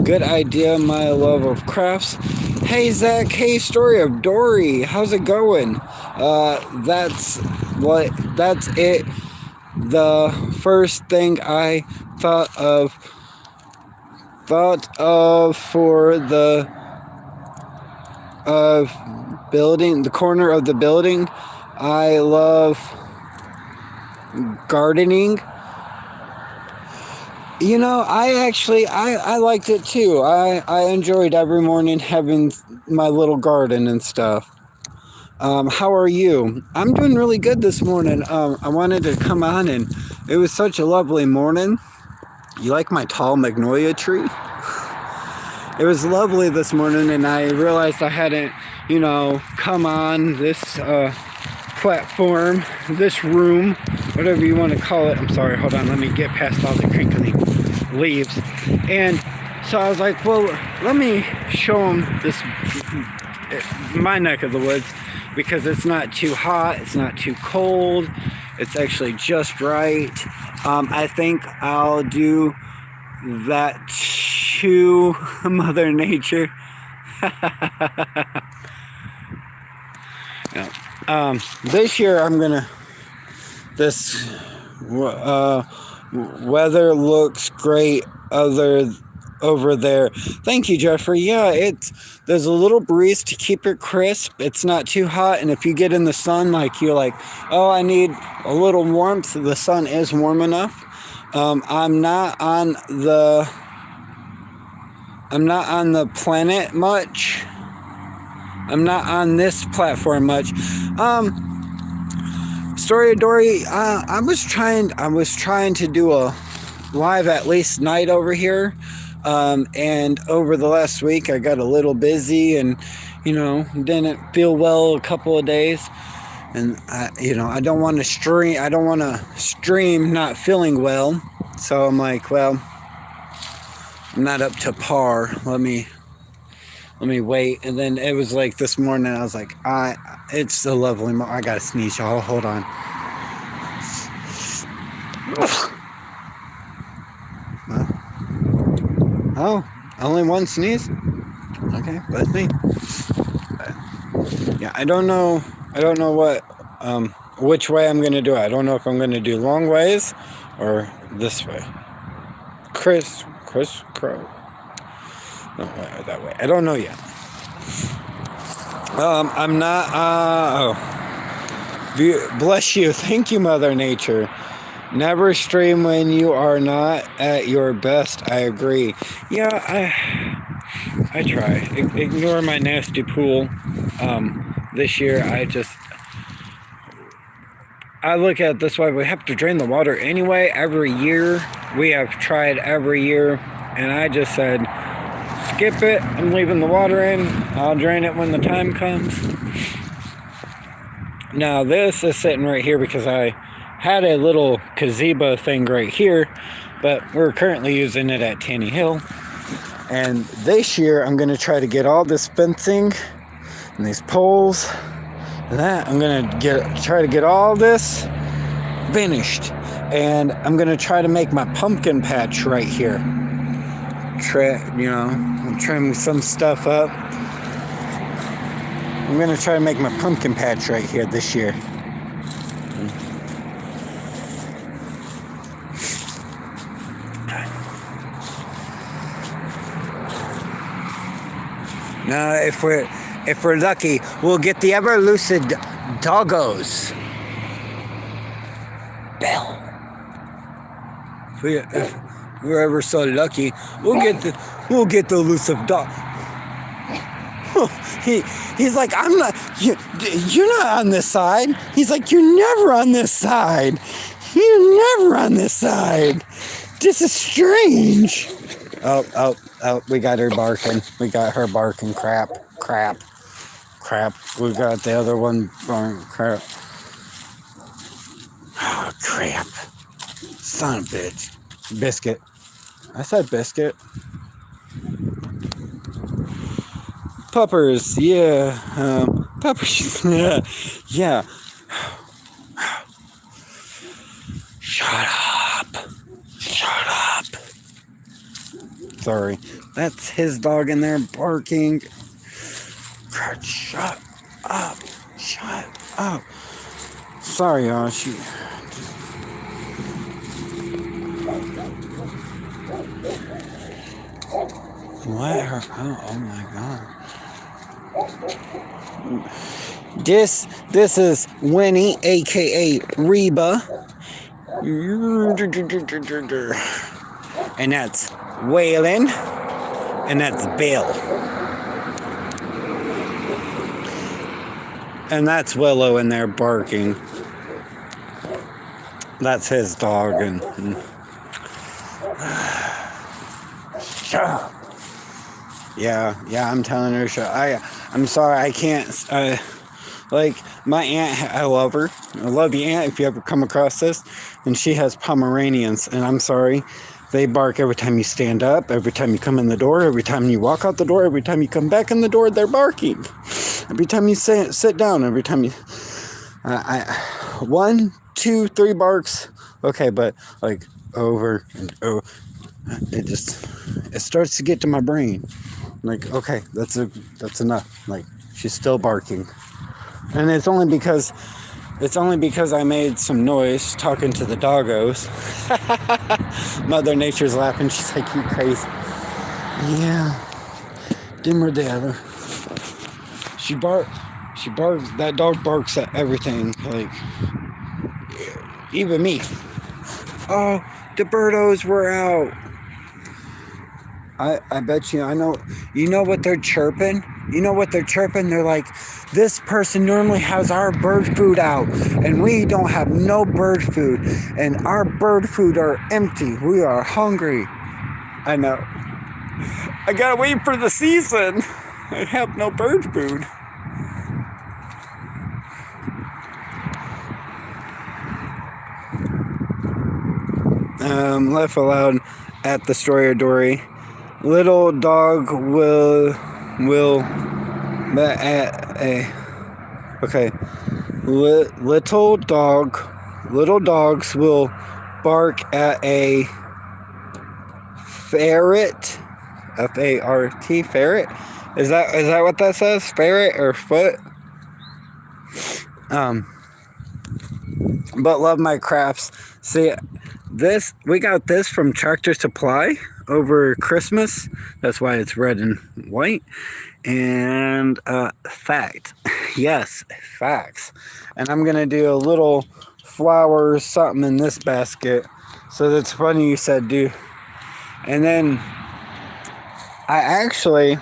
Good idea, my love of crafts. Hey Zach, hey Story of Dory, how's it going? That's it. The first thing I thought of for the building, the corner of the building. I love gardening. You know, I liked it too. I enjoyed every morning having my little garden and stuff. How are you? I'm doing really good this morning. I wanted to come on, and it was such a lovely morning. You like my tall magnolia tree? It was lovely this morning, and I realized I hadn't, come on this platform, this room, whatever you want to call it. I'm sorry, hold on, let me get past all the crinkly leaves. And so I was like, well, let me show them this, my neck of the woods, because it's not too hot, it's not too cold, it's actually just right. I think I'll do that to Mother Nature. Yeah. This year I'm gonna, this weather looks great over there. Thank you, Jeffrey. Yeah, there's a little breeze to keep it crisp. It's not too hot, and if you get in the sun, like you're like, oh, I need a little warmth, the sun is warm enough. I'm not on the planet much. I'm not on this platform much. Story of Dory, I was trying to do a live at least night over here. And over the last week I got a little busy, and didn't feel well a couple of days. And I don't want to stream not feeling well. So I'm like, well, I'm not up to par. Let me wait. And then it was like this morning, I was like, it's a lovely I gotta sneeze, y'all. Hold on. Oh, only one sneeze? Okay, that's me. Yeah, I don't know what, which way I'm gonna do it. I don't know if I'm gonna do long ways or this way. Chris Crow. No, that way. I don't know yet. I'm not, bless you. Thank you, Mother Nature. Never stream when you are not at your best. I agree. Yeah, I try. Ignore my nasty pool. This year, I look at it this way. We have to drain the water anyway every year. We have tried every year, and I just said, skip it. I'm leaving the water in. I'll drain it when the time comes. Now this is sitting right here because I had a little gazebo thing right here, but we're currently using it at Tanny Hill. And this year I'm going to try to get all this fencing and these poles that, I'm gonna try to get all this finished, and I'm gonna try to make my pumpkin patch right here. Trim some stuff up. I'm gonna try to make my pumpkin patch right here this year. Now, if we're lucky, we'll get the ever lucid doggos. Bell. If we're ever so lucky, we'll get the elusive dog. He's like, I'm not. You're not on this side. He's like, you're never on this side. You're never on this side. This is strange. Oh, we got her barking. We got her barking. Crap. We got the other one barking. Crap. Oh, crap. Son of a bitch. Biscuit. I said biscuit. Puppers, yeah. Puppers, yeah. Shut up. Sorry. That's his dog in there barking. God, shut up. Sorry, y'all. Let her out. Oh my god. This is Winnie, aka Reba. And that's Waylon. And that's Bill. And that's Willow in there barking. That's his dog. And yeah, I'm telling her. I'm sorry, I can't. Like my aunt, I love her. I love you, aunt. If you ever come across this, and she has Pomeranians, and I'm sorry, they bark every time you stand up, every time you come in the door, every time you walk out the door, every time you come back in the door, they're barking. Every time you sit down, every time you, 1, 2, 3 barks, okay, but like over and over, it starts to get to my brain. Like, okay, that's enough. Like, she's still barking. And it's only because I made some noise talking to the doggos. Mother Nature's laughing. She's like, you crazy. Yeah. Dimmer the other. She barks. That dog barks at everything. Like, even me. Oh, the birdos were out. I bet you, you know what they're chirping? They're like, this person normally has our bird food out, and we don't have no bird food, and our bird food are empty. We are hungry. I know. I gotta wait for the season. I have no bird food. Laugh aloud at the story of Dory. Little dog little dogs will bark at a ferret. F-A-R-T, ferret. Is that what that says? Ferret or foot? But love my crafts. See, we got this from Tractor Supply over Christmas. That's why it's red and white. And fact. Yes, facts. And I'm gonna do a little flower something in this basket. So that's funny you said do. And then I actually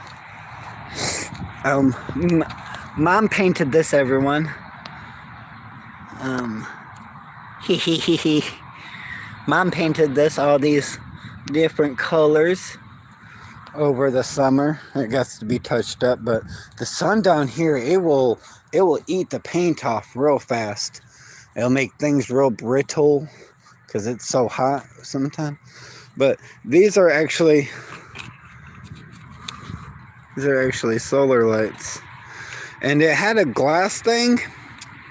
Mom painted this, everyone. Mom painted this, all these different colors over the summer. It gets to be touched up, but the sun down here, it will eat the paint off real fast. It'll make things real brittle because it's so hot sometimes. But these are actually solar lights. And it had a glass thing.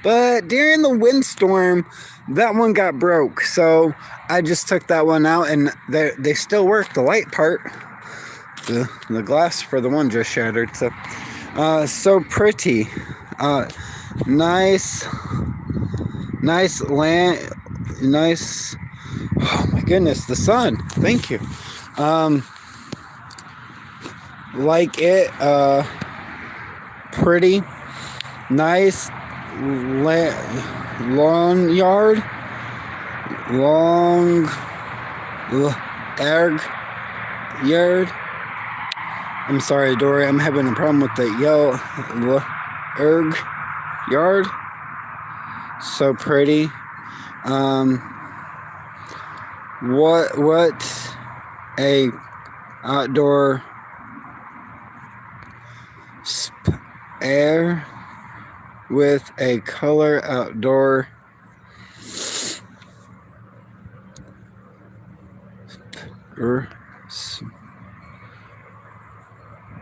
But during the windstorm, that one got broke. So I just took that one out, and they still work. The light part, the glass for the one just shattered. So pretty. Nice land. Nice. Oh my goodness, the sun. Thank you. Like it. Pretty. Nice. Lawn yard. Long. Erg. Yard. I'm sorry, Dory. I'm having a problem with the erg yard. So pretty. What a outdoor air with a color outdoor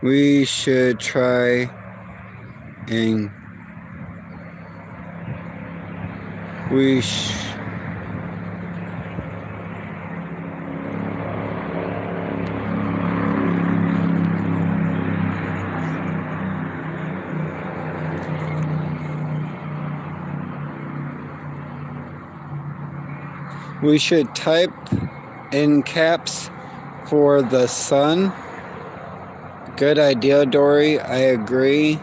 we should try and we should type in caps for the sun. Good idea, Dory. I agree.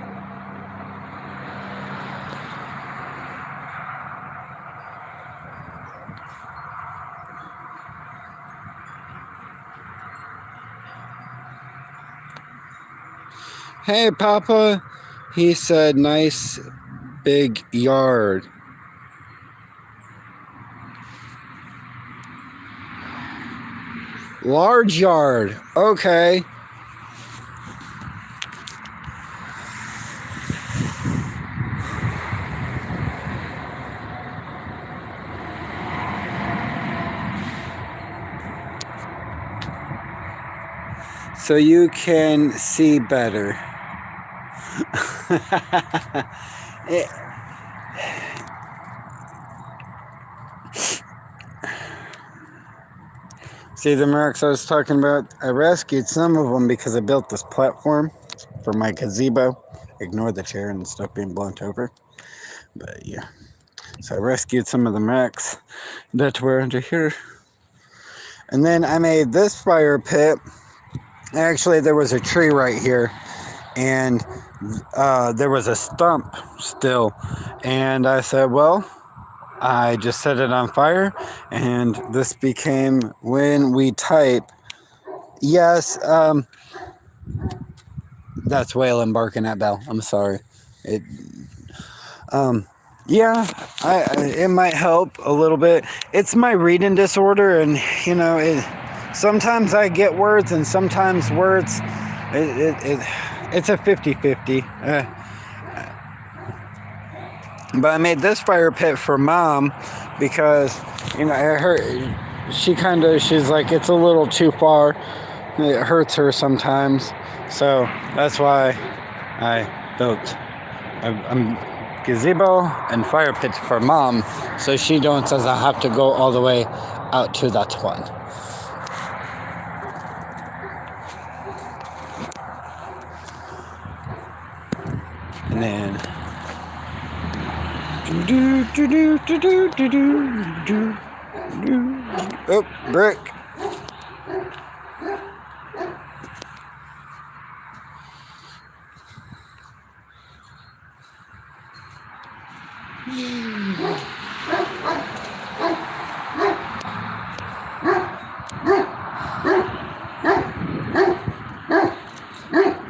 Hey, Papa. He said, nice big yard. Large yard. Okay. So you can see better. See the Mercs I was talking about? I rescued some of them because I built this platform for my gazebo. Ignore the chair and stuff being blown over. But yeah. So I rescued some of the Mercs that were under here. And then I made this fire pit. Actually, there was a tree right here. And there was a stump still. And I said, well, I just set it on fire, and this became when we type. Yes, that's Waylon barking at Belle. I'm sorry. It, yeah, it might help a little bit. It's my reading disorder, and you know, sometimes I get words, and sometimes words. It's a 50-50. But I made this fire pit for Mom because, you know, she's like, it's a little too far. It hurts her sometimes. So that's why I built a gazebo and fire pit for Mom. So she don't says I have to go all the way out to that one. And then oh, brick.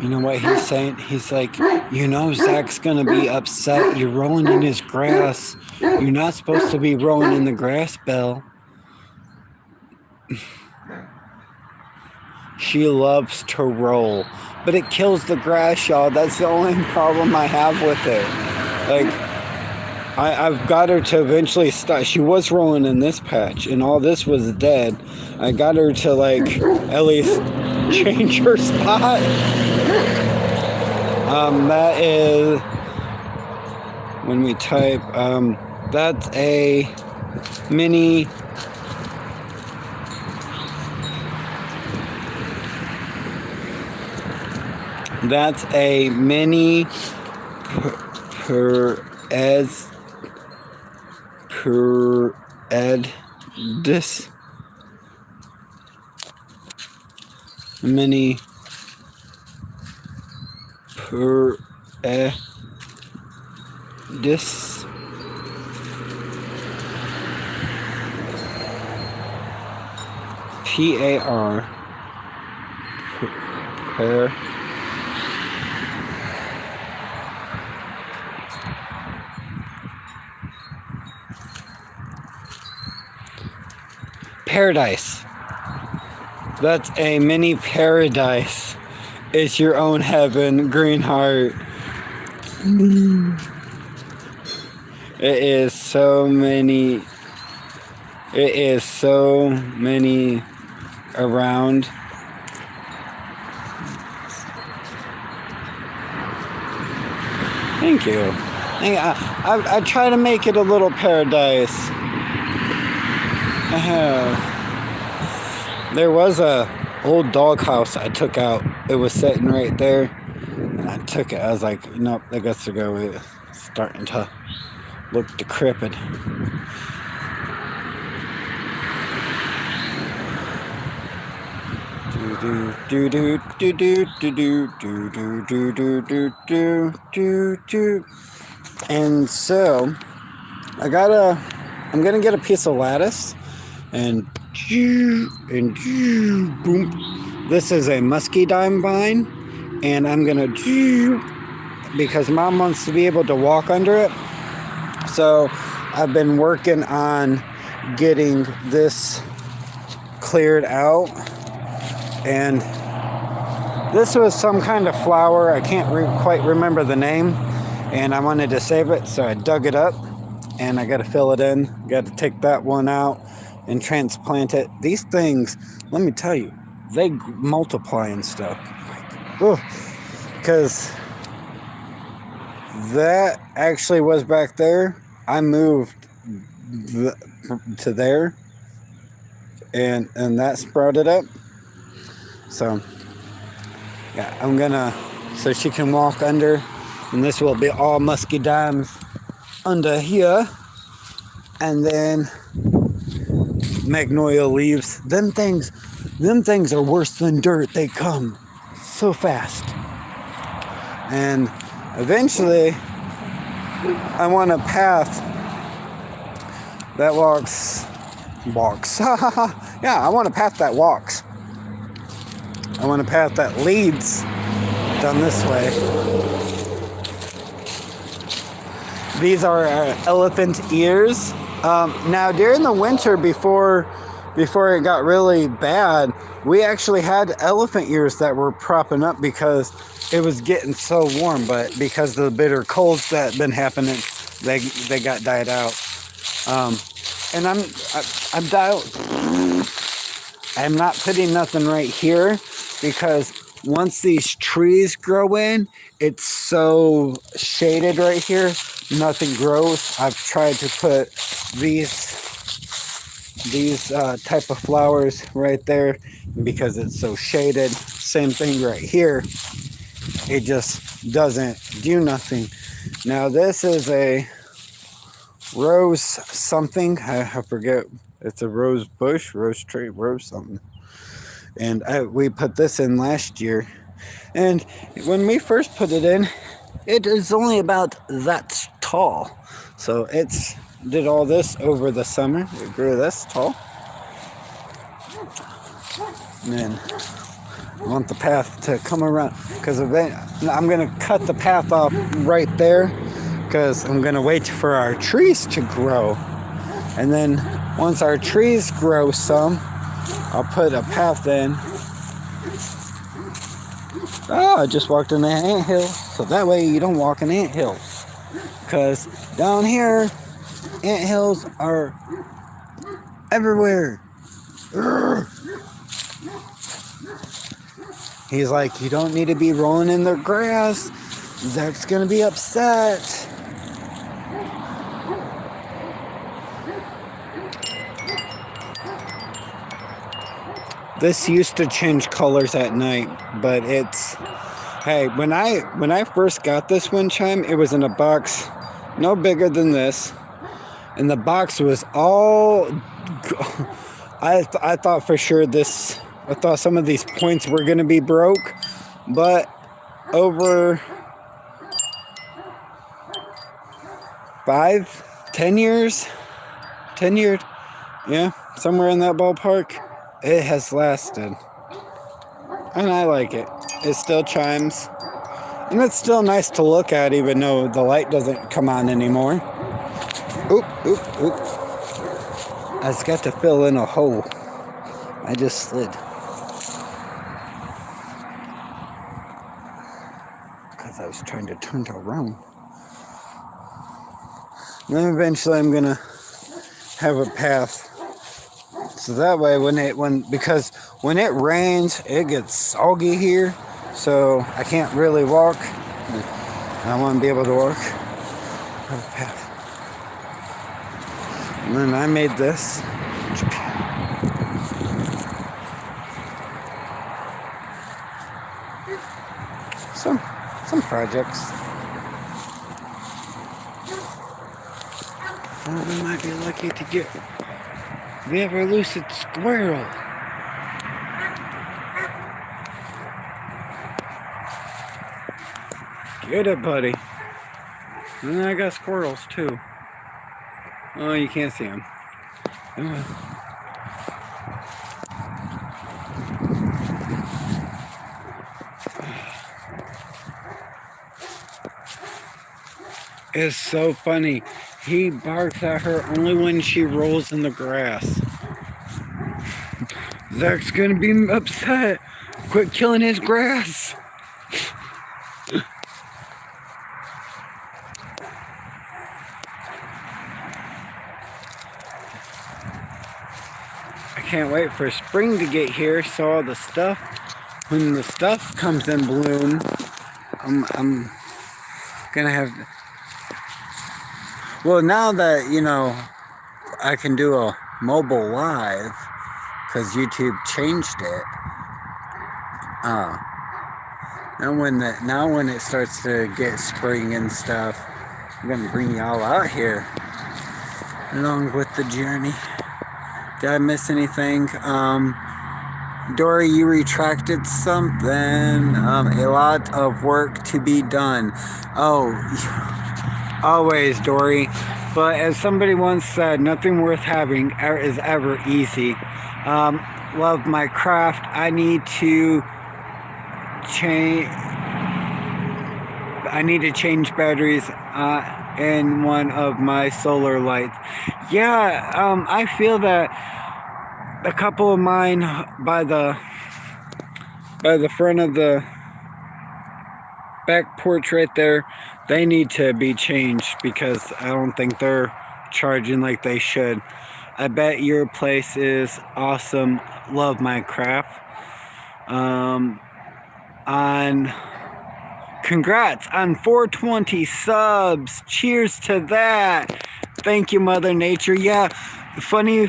You know what he's saying? He's like, you know, Zach's gonna be upset. You're rolling in his grass. You're not supposed to be rolling in the grass, Belle. She loves to roll, but it kills the grass, y'all. That's the only problem I have with it. Like, I've got her to eventually stop. She was rolling in this patch, and all this was dead. I got her to, like, at least change her spot. when we type. That's a mini Edis mini Edis PAR Paradise. That's a mini paradise. It's your own heaven, green heart. It is so many around. Thank you. I try to make it a little paradise. I have. There was a old doghouse I took out. It was sitting right there, and I took it. I was like, nope, that got to go. It's starting to look decrepit. And so I'm gonna get a piece of lattice, and boom. This is a musky dime vine, and I'm gonna because Mom wants to be able to walk under it. So I've been working on getting this cleared out, and this was some kind of flower. I can't quite remember the name, and I wanted to save it, so I dug it up, and I got to fill it in. Got to take that one out and transplant it. These things, let me tell you, they multiply and stuff. Because that actually was back there. I moved to there, and that sprouted up. So yeah, I'm gonna, so she can walk under, and this will be all musky dimes under here, and then magnolia leaves. Them things are worse than dirt. They come so fast. And eventually I want a path that walks. Yeah, I want a path that walks. I want a path that leads down this way. These are elephant ears. Now during the winter, before it got really bad, we actually had elephant ears that were propping up because it was getting so warm. But because of the bitter colds that had been happening, they got died out. And I'm not putting nothing right here, because once these trees grow in, it's so shaded right here, nothing grows. I've tried to put these type of flowers right there because it's so shaded. Same thing right here. It just doesn't do nothing. Now this is a rose something. I forget. It's a rose bush, rose tree, rose something. And we put this in last year. And when we first put it in, it is only about that tall. So it's did all this over the summer. It grew this tall. And then I want the path to come around, because I'm going to cut the path off right there, because I'm going to wait for our trees to grow. And then once our trees grow some, I'll put a path in. Oh, I just walked in the anthill. So that way you don't walk in anthills. Because down here, anthills are everywhere. Urgh. He's like, you don't need to be rolling in the grass. Zach's going to be upset. This used to change colors at night, but it's, hey, when I first got this wind chime, it was in a box no bigger than this, and the box was all, I thought for sure this, I thought some of these points were gonna be broke, but over 10 years, yeah, somewhere in that ballpark, it has lasted. And I like it. It still chimes. And it's still nice to look at even though the light doesn't come on anymore. Oop, oop, oop. I just got to fill in a hole. I just slid. Because I was trying to turn it around. And then eventually I'm gonna have a path. So that way because when it rains, it gets soggy here. So I can't really walk. I want to be able to walk. Have a path. And then I made this. Some projects. Oh, we might be lucky to get the ever-elusive squirrel. Get it, buddy. And I got squirrels, too. Oh, you can't see them. Oh. It's so funny. He barks at her only when she rolls in the grass. Zach's gonna be upset. Quit killing his grass. I can't wait for spring to get here so all the stuff, when the stuff comes in bloom, I'm gonna have, well, now that, you know, I can do a mobile live, because YouTube changed it. Now when it starts to get spring and stuff, I'm gonna bring y'all out here along with the journey. Did I miss anything? Dory, you retracted something. A lot of work to be done. Oh, always, Dory. But as somebody once said, nothing worth having is ever easy. Love my craft. I need to change batteries in one of my solar lights. Yeah, I feel that a couple of mine by the front of the back porch right there, they need to be changed because I don't think they're charging like they should. I bet your place is awesome. Love Minecraft. Congrats on 420 subs. Cheers to that. Thank you, Mother Nature. Yeah, the funny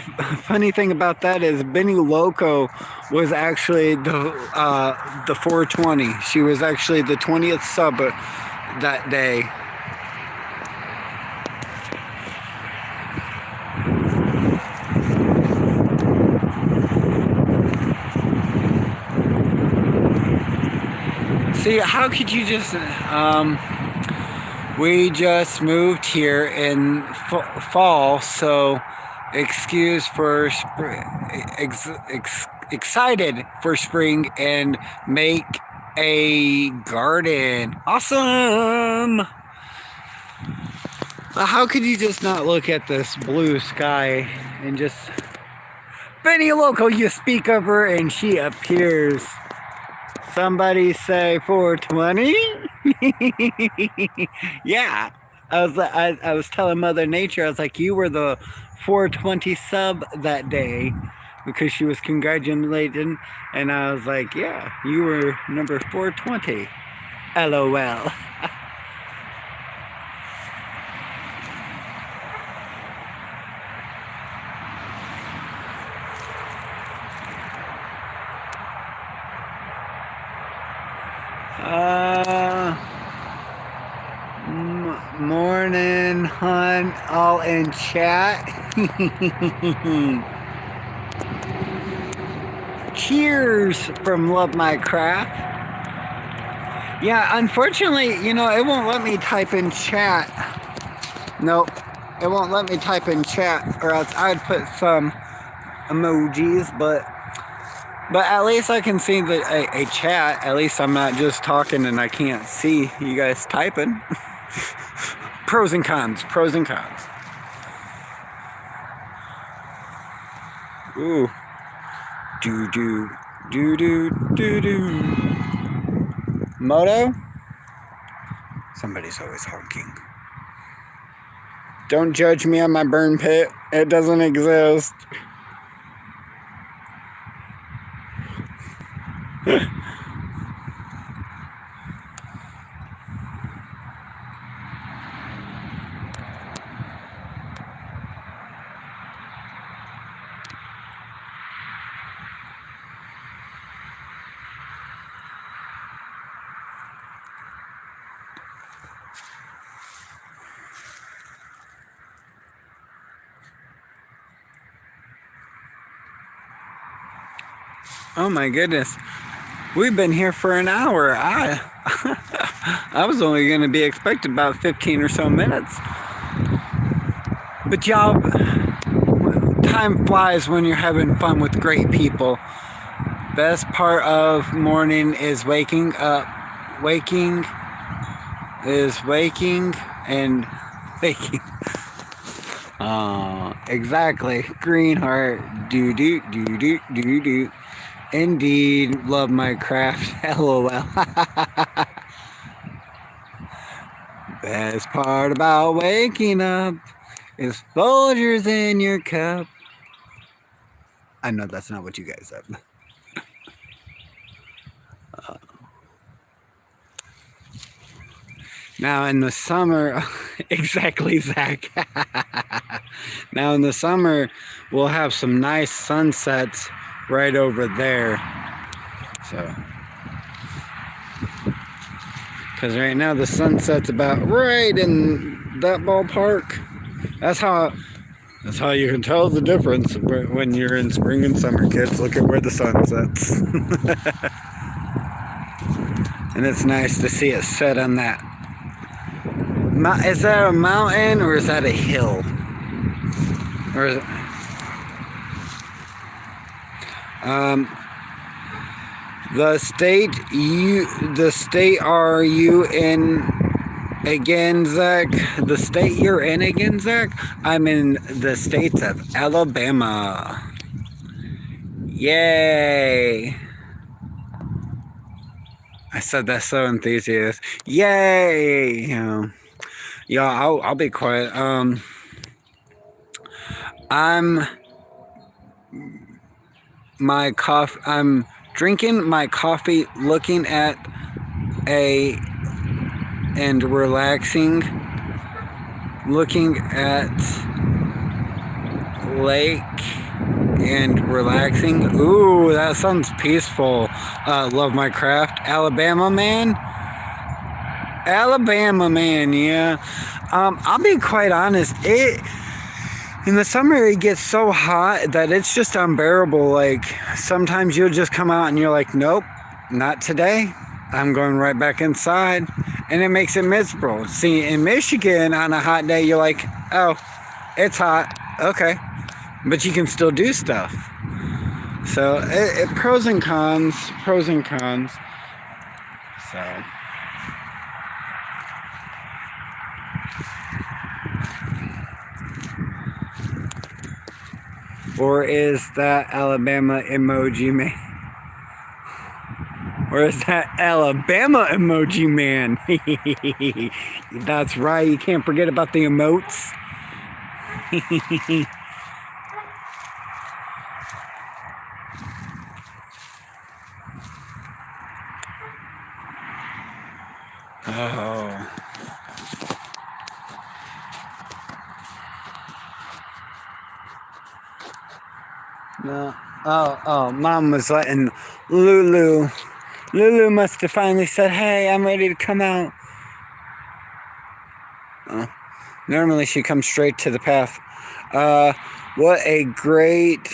thing about that is Benny Loco was actually the 420. She was actually the 20th sub that day. See, how could you just, we just moved here in fall, so excuse for excited for spring and make a garden. Awesome! How could you just not look at this blue sky and just, Benny Loco, you speak of her and she appears. Somebody say 420? Yeah. I was telling Mother Nature, I was like, you were the 420 sub that day because she was congratulating, and I was like, yeah, you were number 420. LOL. Uh, Morning, hun. All in chat. Cheers from Love My Craft. Yeah, unfortunately, you know, it won't let me type in chat. Nope, it won't let me type in chat, or else I'd put some emojis, but at least I can see a chat. At least I'm not just talking and I can't see you guys typing. Pros and cons, pros and cons. Ooh. Do. Moto? Somebody's always honking. Don't judge me on my burn pit. It doesn't exist. Oh my goodness. We've been here for an hour. I was only going to be expected about 15 or so minutes. But y'all, time flies when you're having fun with great people. Best part of morning is waking up. Waking and waking. Exactly. Green heart. Do. Indeed, love my craft. LOL. Best part about waking up is Folgers in your cup. I know that's not what you guys said. Now in the summer, exactly, Zach. Now in the summer, we'll have some nice sunsets right over there. So, because right now the sunset's about right in that ballpark. That's how you can tell the difference when you're in spring and summer, kids. Look at where the sun sets. And it's nice to see it set on that. Is that a mountain or is that a hill? Or is it, the state are you in again, Zach? The state you're in again, Zach? I'm in the states of Alabama. Yay! I said that so enthusiastic. Yay! Yeah, I'll be quiet. I'm drinking my coffee, looking at and relaxing, looking at lake and relaxing. Ooh, that sounds peaceful. Love my craft. Alabama man, yeah. I'll be quite honest, in the summer it gets so hot that it's just unbearable. Like sometimes you'll just come out and you're like, nope, not today. I'm going right back inside, and it makes it miserable. See, in Michigan on a hot day, you're like, oh, it's hot, okay, but you can still do stuff. So pros and cons. So. Or is that Alabama emoji man? Or is that Alabama emoji man? That's right, you can't forget about the emotes. Oh. No. Oh, Mom was letting Lulu Lulu must have finally said, hey, I'm ready to come out. Normally she comes straight to the path. What a great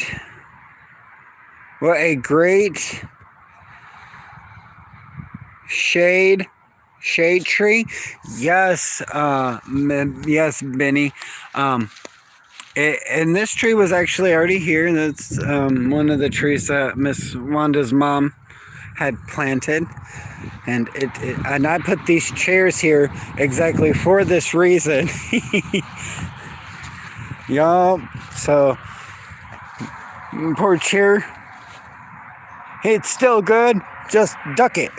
shade tree. Yes, yes, Benny. And this tree was actually already here. That's one of the trees that Miss Wanda's mom had planted. And and I put these chairs here exactly for this reason. Yup. So poor chair. It's still good. Just duck it.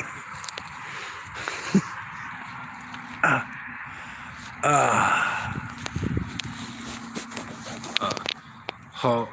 Oh.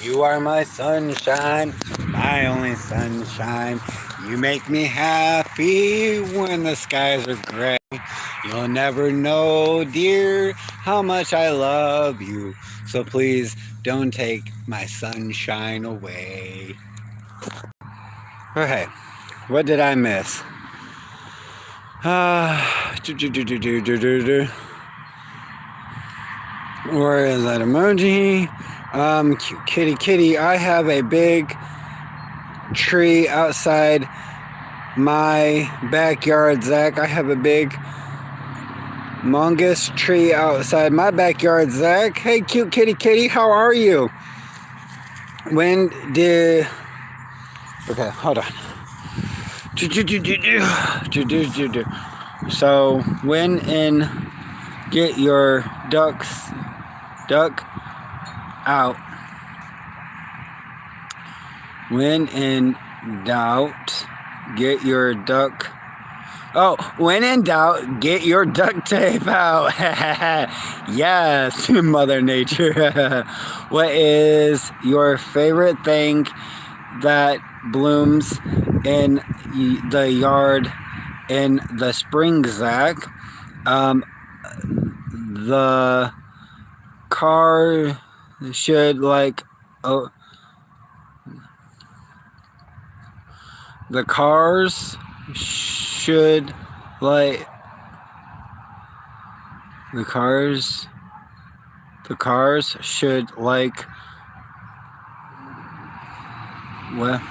You are my sunshine, my only sunshine. You make me happy when the skies are gray. You'll never know, dear, how much I love you. So please don't take my sunshine away. Okay, what did I miss? Where is that emoji? Cute kitty. I have a big tree outside my backyard, Zach. I have a big mongoose tree outside my backyard, Zach. Hey, cute kitty, how are you? Okay, hold on. So, when in get your duck out. When in doubt, get your duck. Oh, when in doubt, get your duct tape out. Yes, Mother Nature. What is your favorite thing that blooms in the yard in the spring, Zach? The car should like. Oh, the cars should like. The cars should like. What?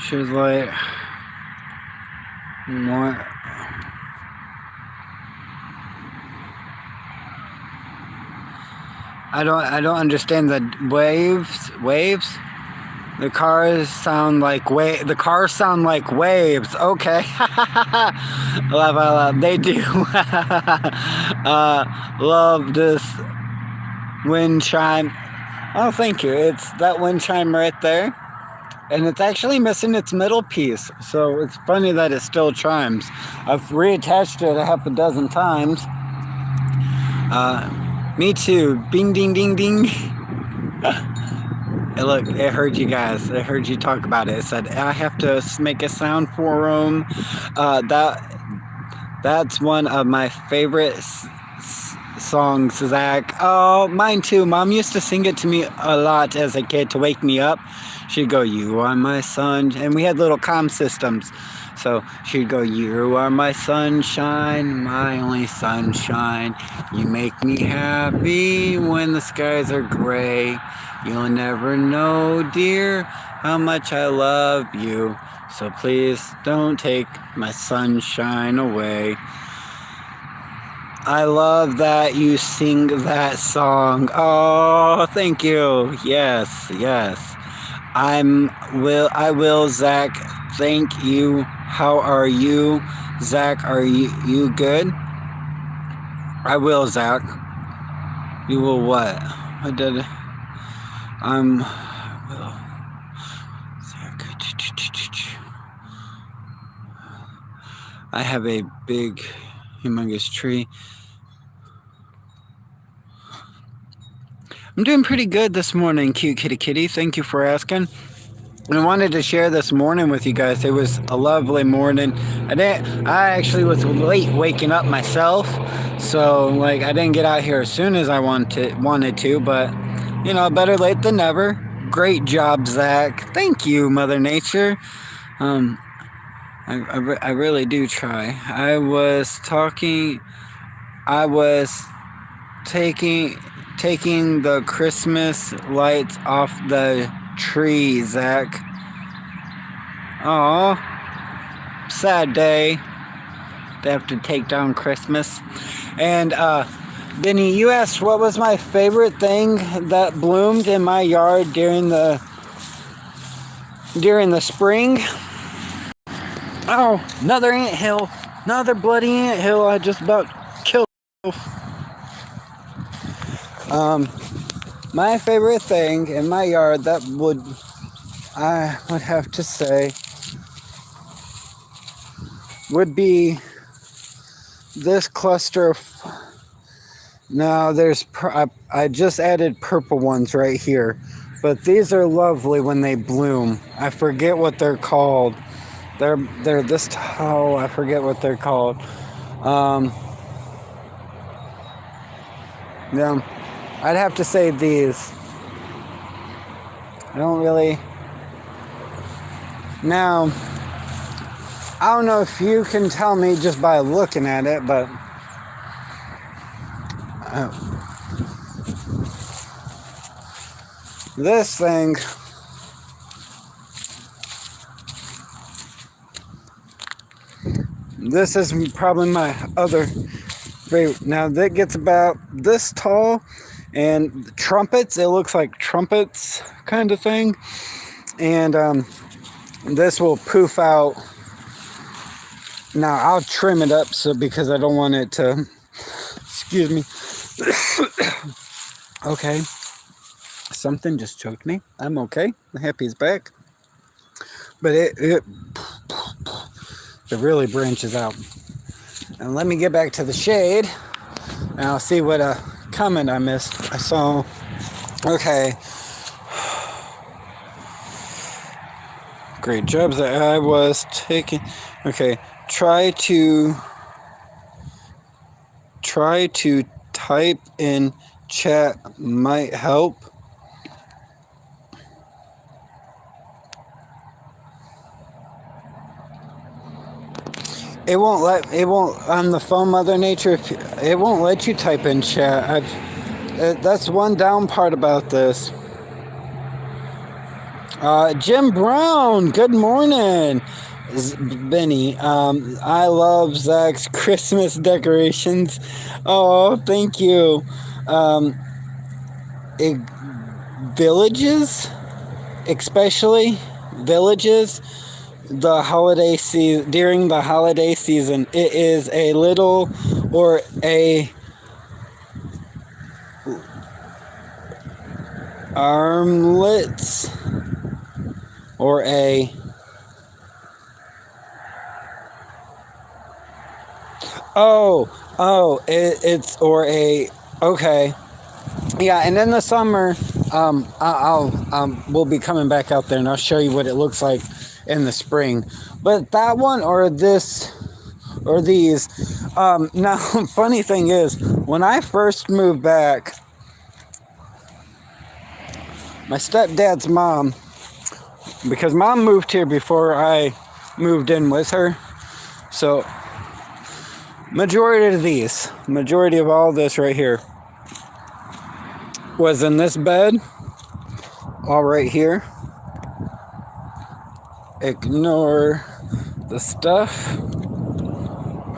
Should like. What? I don't understand the waves. The cars sound like waves. Okay. Love. They do. Love this wind chime. Oh, thank you. It's that wind chime right there. And it's actually missing its middle piece. So it's funny that it still chimes. I've reattached it a half a dozen times. Me too. Bing, ding, ding, ding. Look, it heard you guys. It heard you talk about it. It said, I have to make a sound for them. That's one of my favorite songs, Zach. Oh, mine too. Mom used to sing it to me a lot as a kid to wake me up. She'd go, you are my sun. And we had little comm systems. So she'd go, you are my sunshine, my only sunshine. You make me happy when the skies are gray. You'll never know, dear, how much I love you. So please don't take my sunshine away. I love that you sing that song. Oh, thank you. Yes. I will, Zach. Thank you. How are you, Zach? Are you good? I will, Zach. You will what? I did. Will. Zach. I have a big, humongous tree. I'm doing pretty good this morning, cute kitty. Thank you for asking. I wanted to share this morning with you guys. It was a lovely morning. I actually was late waking up myself, so like I didn't get out here as soon as I wanted to, but you know, better late than never. Great job, Zach. Thank you, Mother Nature. I really do try. I was taking the Christmas lights off the tree, Zach. Oh, sad day. They have to take down Christmas. And Benny, you asked what was my favorite thing that bloomed in my yard during the spring. Oh, another anthill. Another bloody anthill. I just about killed. My favorite thing in my yard I would have to say would be this cluster of Now I just added purple ones right here, but these are lovely when they bloom. I forget what they're called. They're this tall. I forget what they're called. Yeah, I'd have to say these. I don't really. Now, I don't know if you can tell me just by looking at it, but this thing, this is probably my other favorite. Now that gets about this tall, and trumpets, it looks like trumpets kind of thing, and this will poof out. Now I'll trim it up so because I don't want it to, excuse me. Okay, something just choked me. I'm okay. The happy's back, but it really branches out. And let me get back to the shade, and I'll see what comment I missed. I saw. Okay. Great job that I was taking. Okay, try to type in chat might help. It won't on the phone, Mother Nature. It won't let you type in chat. That's one down part about this. Jim Brown, good morning. Benny, I love Zach's Christmas decorations. Oh, thank you. Villages, especially villages, the holiday season, during the holiday season, it is a little or a armlets or a it's or a okay. Yeah, and in the summer, we'll be coming back out there and I'll show you what it looks like in the spring. But that one or this or these. Now, funny thing is, when I first moved back, my stepdad's mom, because mom moved here before I moved in with her, so majority of all this right here was in this bed, all right here. Ignore the stuff.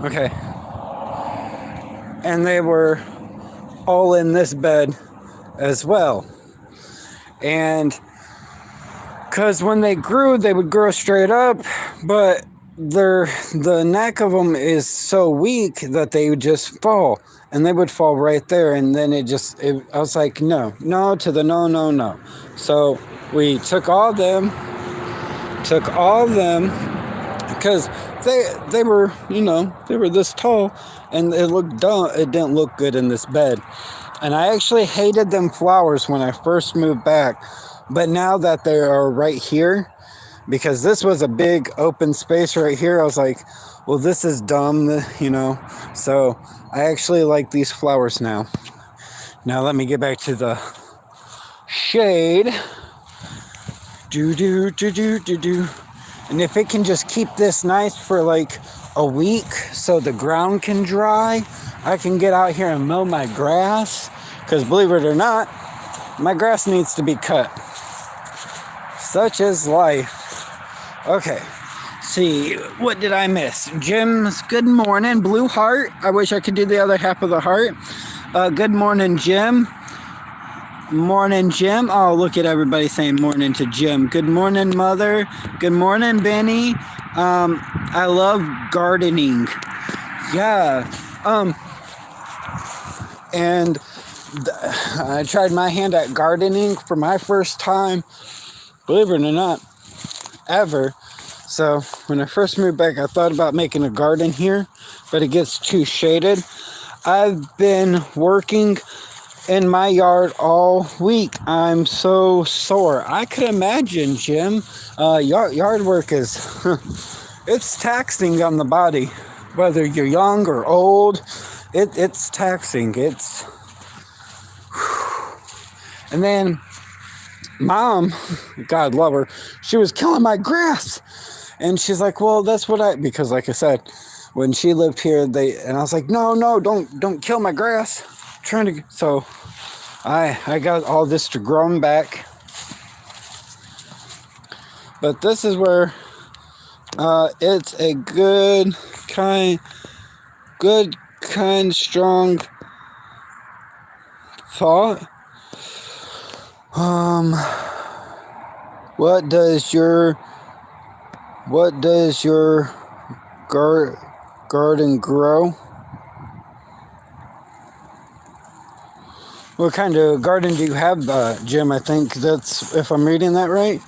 Okay. And they were all in this bed as well. And because when they grew, they would grow straight up, but the neck of them is so weak that they would just fall, and they would fall right there. And then I was like, no to the no. So we took all of them because they were, they were this tall, and it looked dumb. It didn't look good in this bed. And I actually hated them flowers when I first moved back. But now that they are right here, because this was a big open space right here, I was like, well, this is dumb, So I actually like these flowers now. Now let me get back to the shade. And if it can just keep this nice for like a week so the ground can dry, I can get out here and mow my grass. Because believe it or not, my grass needs to be cut. Such is life. Okay, see, what did I miss? Jim's good morning, blue heart. I wish I could do the other half of the heart. Good morning, Jim. Morning, Jim. Oh, look at everybody saying morning to Jim. Good morning, Mother. Good morning, Benny. I love gardening. Yeah. And I tried my hand at gardening for my first time, believe it or not, ever. So when I first moved back, I thought about making a garden here, but it gets too shaded. I've been working in my yard all week. I'm so sore. I could imagine, Jim. Yard work is it's taxing on the body, whether you're young or old. It's taxing. And then Mom, God love her, she was killing my grass. And she's like, well, that's what because like I said, when she lived here, and I was like, no, don't kill my grass. So I got all this to grow them back. But this is where it's a good kind, strong thought. What does your garden grow? What kind of garden do you have, Jim? I think that's, if I'm reading that right.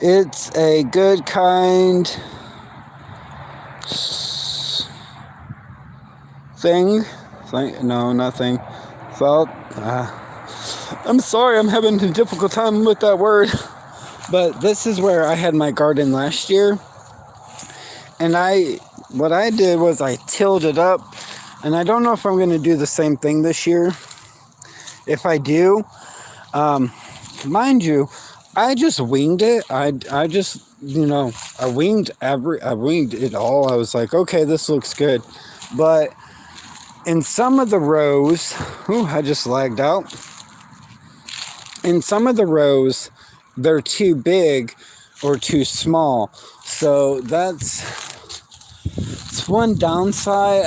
It's a good kind thing. No, nothing. Felt. I'm sorry, I'm having a difficult time with that word. But this is where I had my garden last year. And what I did was I tilled it up. And I don't know if I'm going to do the same thing this year. If I do, mind you, I just winged it. I just, I winged it all. I was like, okay, this looks good. But in some of the rows, I just lagged out. In some of the rows, they're too big or too small. So that's one downside.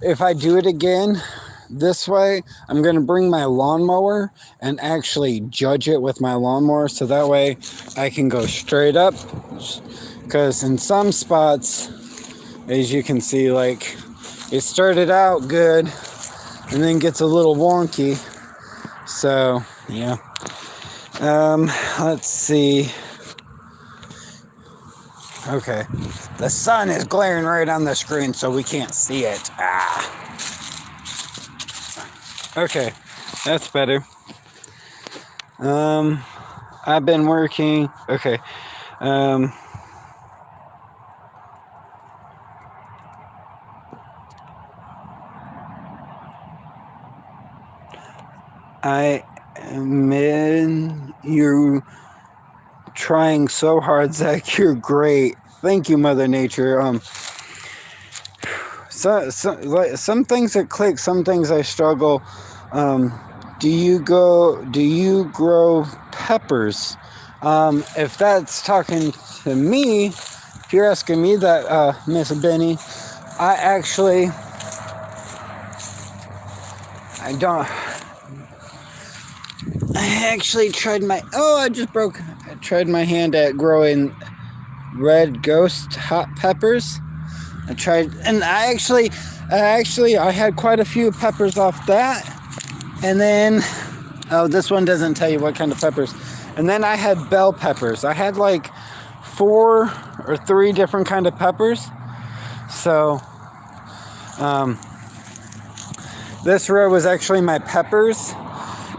If I do it again this way, I'm going to bring my lawnmower and actually judge it with my lawnmower, so that way I can go straight up. Because in some spots, as you can see, like, it started out good and then gets a little wonky. So yeah. Let's see. Okay, the sun is glaring right on the screen, so we can't see it. Okay, that's better. I've been working. Okay. I am in you trying so hard, Zach. You're great. Thank you, Mother Nature. Some things that click, some things I struggle. Do you grow peppers? If that's talking to me, if you're asking me that, Miss Benny, I actually tried I tried my hand at growing red ghost hot peppers. I had quite a few peppers off that. And then, this one doesn't tell you what kind of peppers. And then I had bell peppers. I had like 4 or 3 different kind of peppers. So, this row was actually my peppers.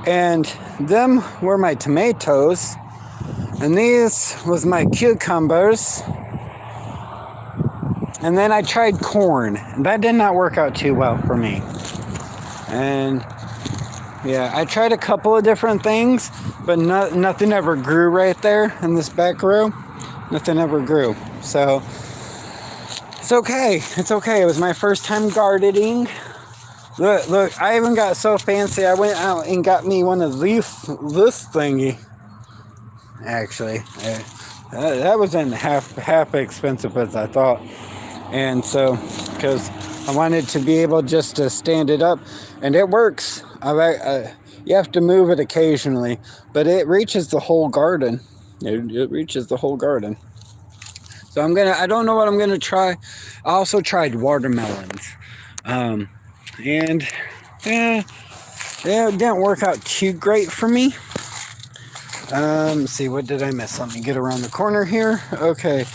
And them were my tomatoes. And these was my cucumbers. And then I tried corn. That did not work out too well for me. And yeah, I tried a couple of different things, but nothing ever grew right there in this back row. Nothing ever grew. So it's okay. It's okay. It was my first time gardening. Look, I even got so fancy. I went out and got me one of this thingy. Actually, that wasn't half expensive as I thought. And so, because I wanted to be able just to stand it up, and it works. You have to move it occasionally, but it reaches the whole garden. It reaches the whole garden. So I don't know what I'm gonna try. I also tried watermelons, and yeah, it didn't work out too great for me. Let's see, what did I miss? Let me get around the corner here. Okay.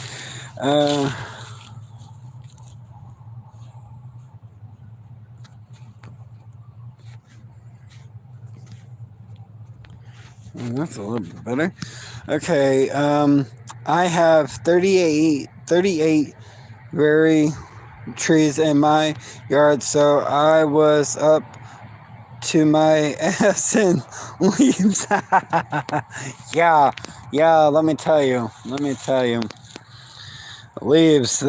That's a little bit better. Okay, I have 38 very trees in my yard, so I was up to my ass in leaves. yeah, let me tell you. Leaves,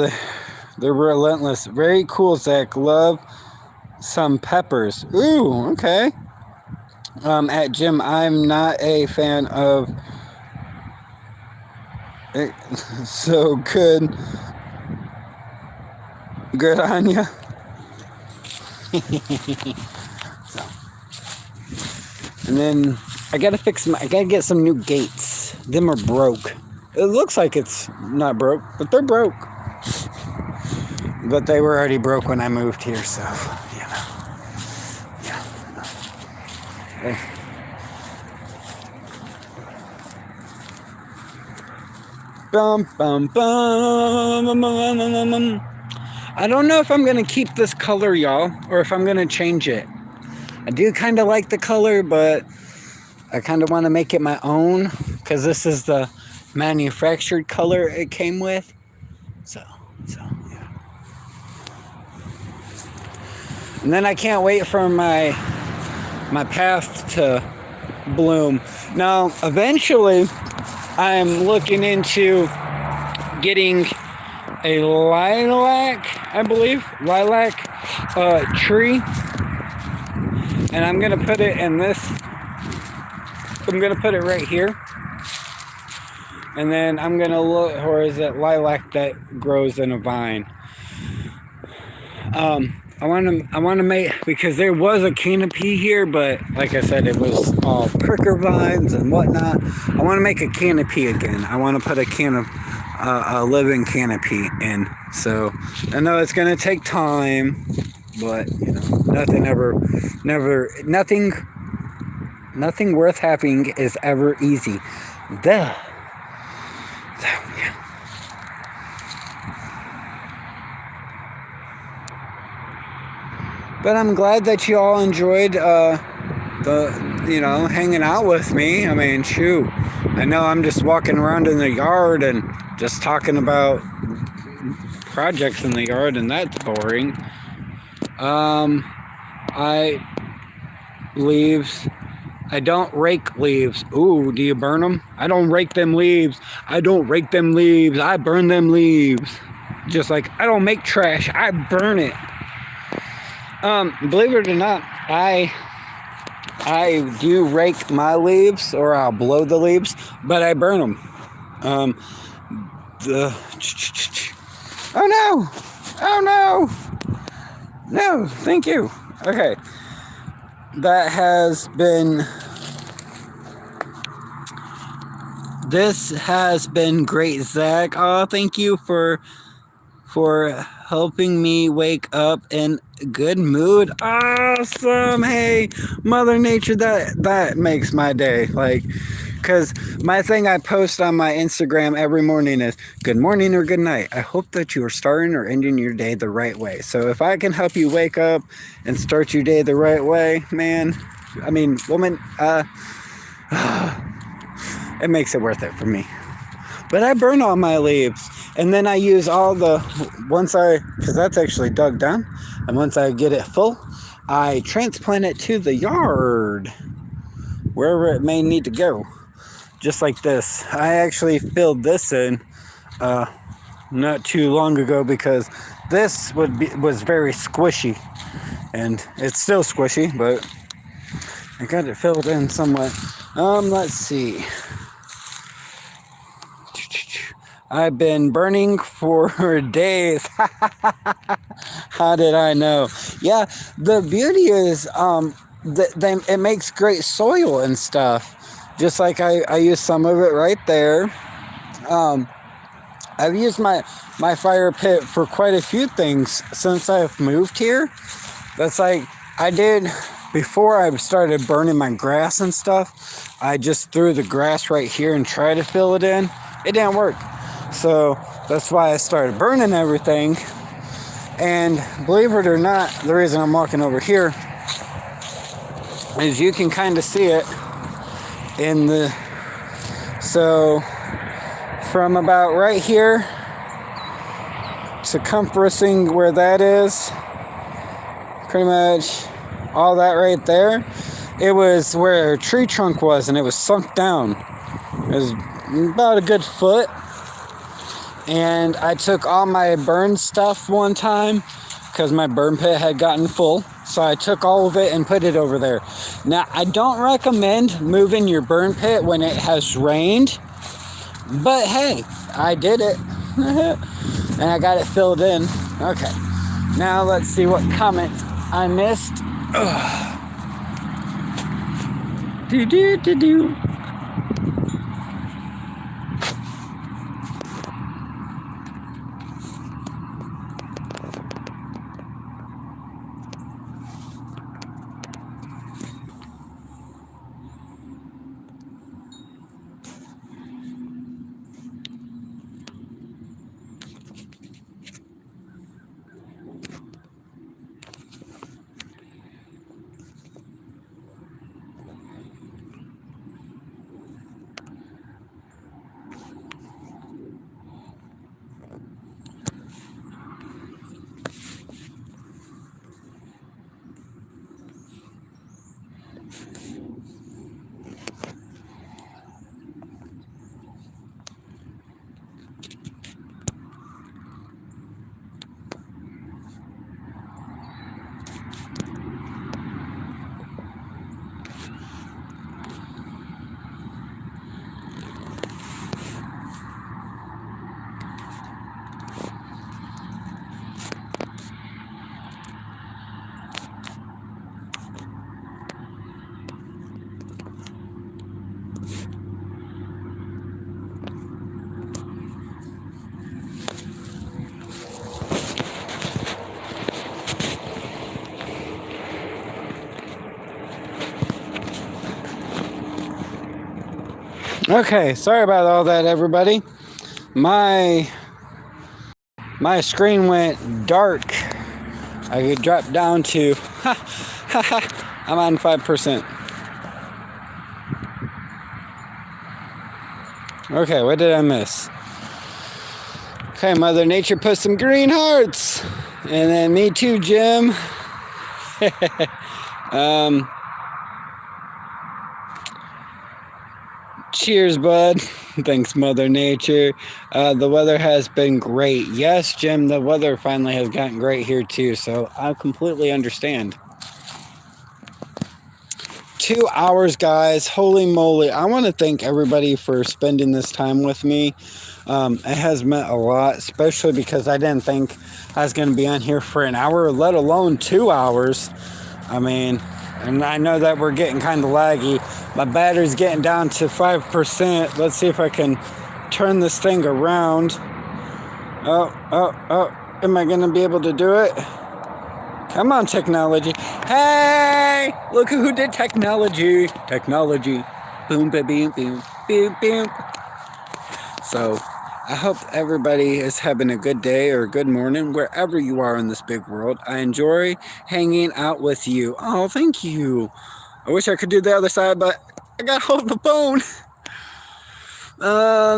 they're relentless. Very cool, Zach. Love some peppers. Ooh, okay. At Jim, I'm not a fan of it. So good on ya. So, and then I gotta get some new gates. Them are broke. It looks like it's not broke, but they're broke. But they were already broke when I moved here, so you know. Yeah. Bum, bum, bum, I don't know if I'm gonna keep this color, y'all, or if I'm gonna change it. I do kind of like the color, but I kind of want to make it my own because this is the manufactured color it came with. So yeah. And then I can't wait for my path to bloom. Now, eventually, I'm looking into getting a lilac tree, and I'm gonna put it in this. I'm gonna put it right here, and then I'm gonna look, or is it lilac that grows in a vine? I want to make, because there was a canopy here, but like I said, it was all pricker vines and whatnot. I want to make a canopy again. I want to put a living canopy in. So I know it's going to take time, but you know, nothing worth having is ever easy. Yeah. But I'm glad that you all enjoyed hanging out with me. I mean, shoot. I know I'm just walking around in the yard and just talking about projects in the yard, and that's boring. Leaves. I don't rake leaves. Ooh, do you burn them? I don't rake them leaves. I burn them leaves. Just like I don't make trash. I burn it. Believe it or not, I do rake my leaves, or I'll blow the leaves, but I burn them. Oh no! No, thank you. Okay. This has been great, Zach. Oh, thank you for helping me wake up in good mood. Awesome. Hey, Mother Nature, that makes my day. Like, because my thing I post on my Instagram every morning is good morning or good night. I hope that you are starting or ending your day the right way. So if I can help you wake up and start your day the right way, man, I mean, woman, it makes it worth it for me. But I burn all my leaves, and then I use because that's actually dug down, and once I get it full, I transplant it to the yard, wherever it may need to go, just like this. I actually filled this in not too long ago because this was very squishy, and it's still squishy, but I got it filled in somewhat. Let's see. I've been burning for days. How did I know? Yeah, the beauty is it makes great soil and stuff. Just like I use some of it right there. I've used my fire pit for quite a few things since I've moved here. That's like I did before I started burning my grass and stuff. I just threw the grass right here and tried to fill it in. It didn't work. So that's why I started burning everything. And believe it or not, the reason I'm walking over here is you can kind of see it in the So from about right here to compassing where that is, pretty much all that right there, it was where a tree trunk was, and it was sunk down. It was about a good foot. And I took all my burn stuff one time because my burn pit had gotten full. So I took all of it and put it over there. Now, I don't recommend moving your burn pit when it has rained. But hey, I did it. And I got it filled in. Okay. Now let's see what comment I missed. Do. Okay, sorry about all that, everybody. My screen went dark. I dropped down to, I'm on 5%. Okay, what did I miss? Okay, Mother Nature put some green hearts. And then me too, Jim. Cheers, bud. Thanks, Mother Nature. The weather has been great. Yes, Jim, the weather finally has gotten great here too, so I completely understand. 2 hours, guys. Holy moly. I want to thank everybody for spending this time with me. It has meant a lot, especially because I didn't think I was going to be on here for an hour, let alone 2 hours. I mean, and I know that we're getting kind of laggy. My battery's getting down to 5%. Let's see if I can turn this thing around. Oh. Am I going to be able to do it? Come on, technology. Hey! Look who did technology. Technology. Boom, boom, boom, boom, boom, boom. So, I hope everybody is having a good day or a good morning wherever you are in this big world. I enjoy hanging out with you. Oh, thank you. I wish I could do the other side, but I got hold of the phone.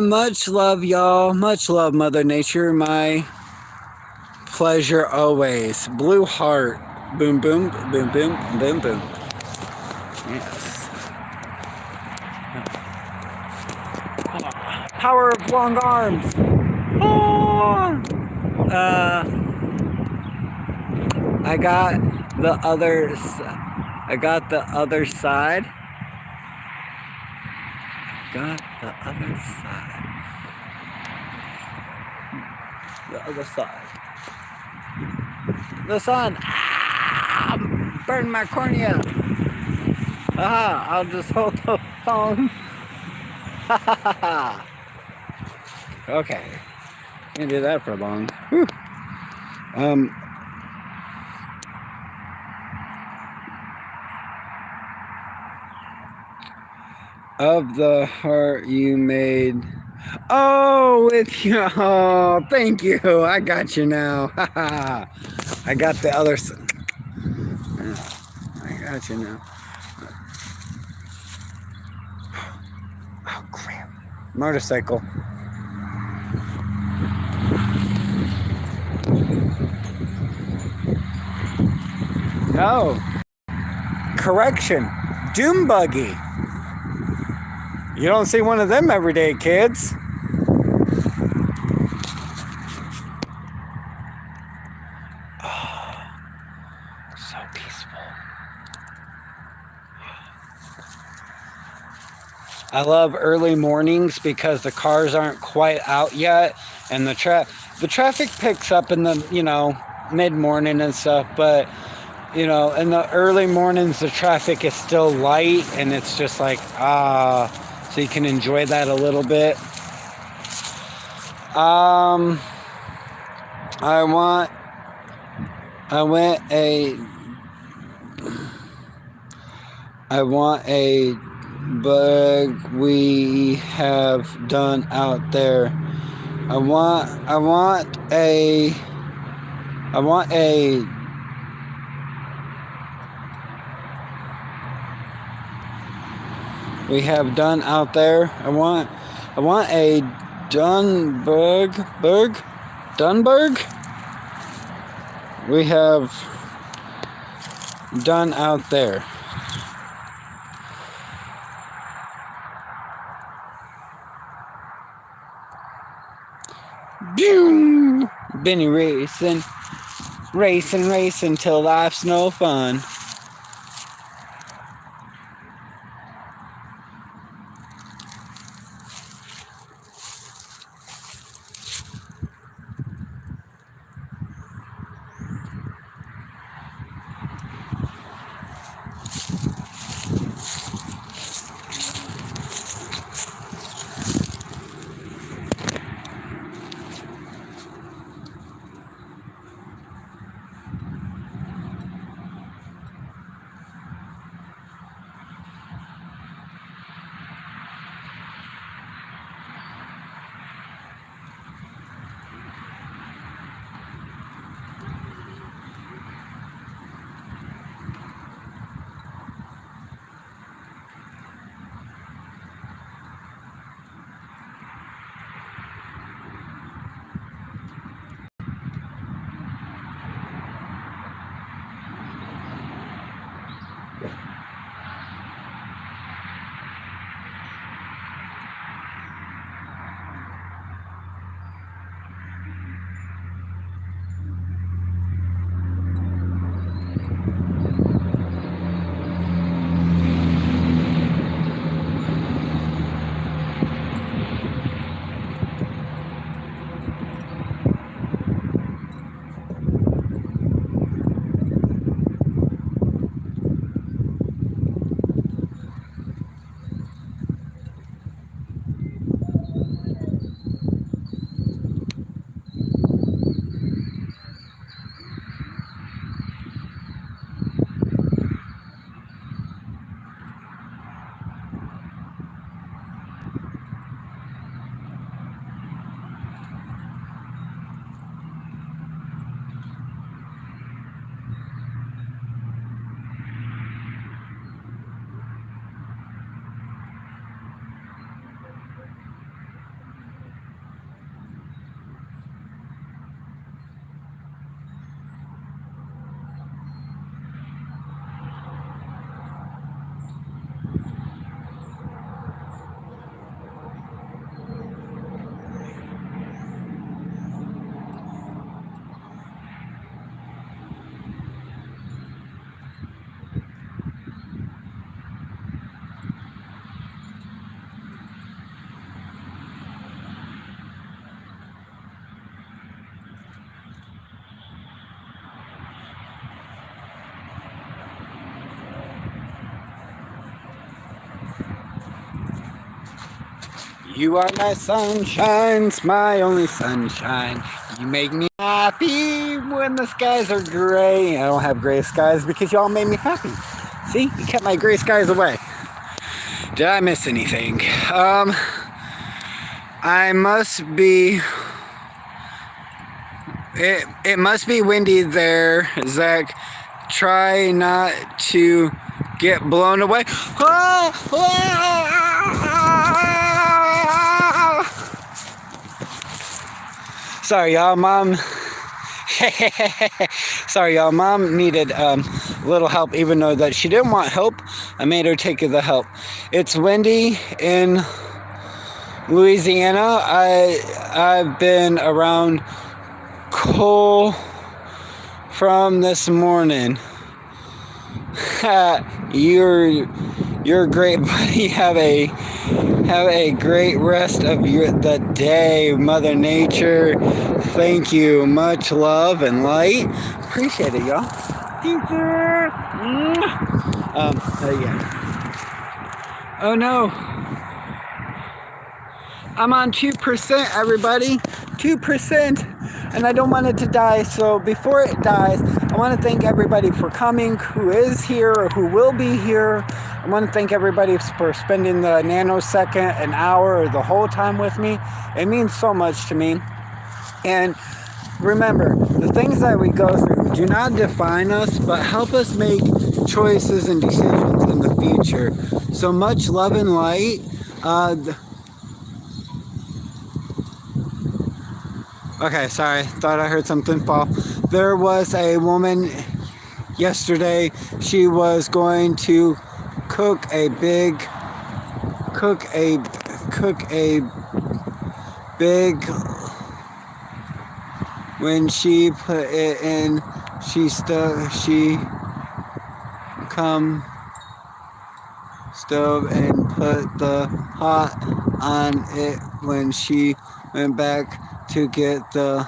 Much love, y'all. Much love, Mother Nature. My pleasure always. Blue heart. Boom, boom, boom, boom, boom, boom. Yes. Power of long arms. Oh! I got the other side. Got the other side. The other side. The sun. Ah! Burned my cornea. Aha! I'll just hold the phone. Ha ha ha ha. Okay. Can't do that for long. Whew. Of the heart you made. Oh, with you. Oh, thank you. I got you now. Haha. I got the other side. I got you now. Oh, crap. Motorcycle. No. Correction. Doom buggy. You don't see one of them every day, kids. Oh, so peaceful. I love early mornings because the cars aren't quite out yet, and the traffic picks up in the, you know, mid-morning and stuff, but you know, in the early mornings the traffic is still light, and it's just like so you can enjoy that a little bit. I want a bug we have done out there. I want a we have done out there. I want a Dunberg we have done out there. Boom! Benny racing till life's no fun. You are my sunshine, my only sunshine. You make me happy when the skies are gray. I don't have gray skies because y'all made me happy. See, you kept my gray skies away. Did I miss anything? I must be... It must be windy there, Zach. Try not to get blown away. Sorry, y'all. Mom. Sorry, y'all. Mom needed a little help, even though that she didn't want help. I made her take the help. It's windy in Louisiana. I've been around coal from this morning. You're great, buddy. Have a great rest of the day, Mother Nature. Thank you. Much love and light. Appreciate it, y'all. Thank you. Yeah. Oh no. I'm on 2%, everybody. 2%. And I don't want it to die. So before it dies, I want to thank everybody for coming, who is here or who will be here. I want to thank everybody for spending the nanosecond, an hour, or the whole time with me. It means so much to me. And remember, the things that we go through do not define us, but help us make choices and decisions in the future. So much love and light. Okay, sorry, thought I heard something fall. There was a woman yesterday. She was going to cook a big when she put it in, she come stove and put the hot on it when she went back to get the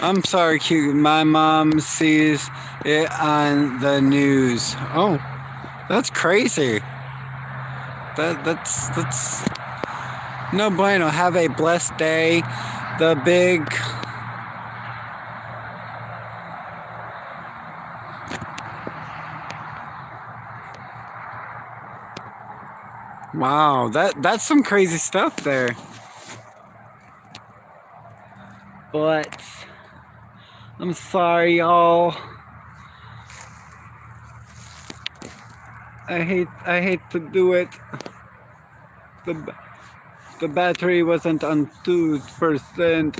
I'm sorry, cute. My mom sees it on the news. Oh, that's crazy. That's no bueno. Have a blessed day. The big wow, that's some crazy stuff there. But I'm sorry, y'all. I hate to do it. The battery wasn't on 2%.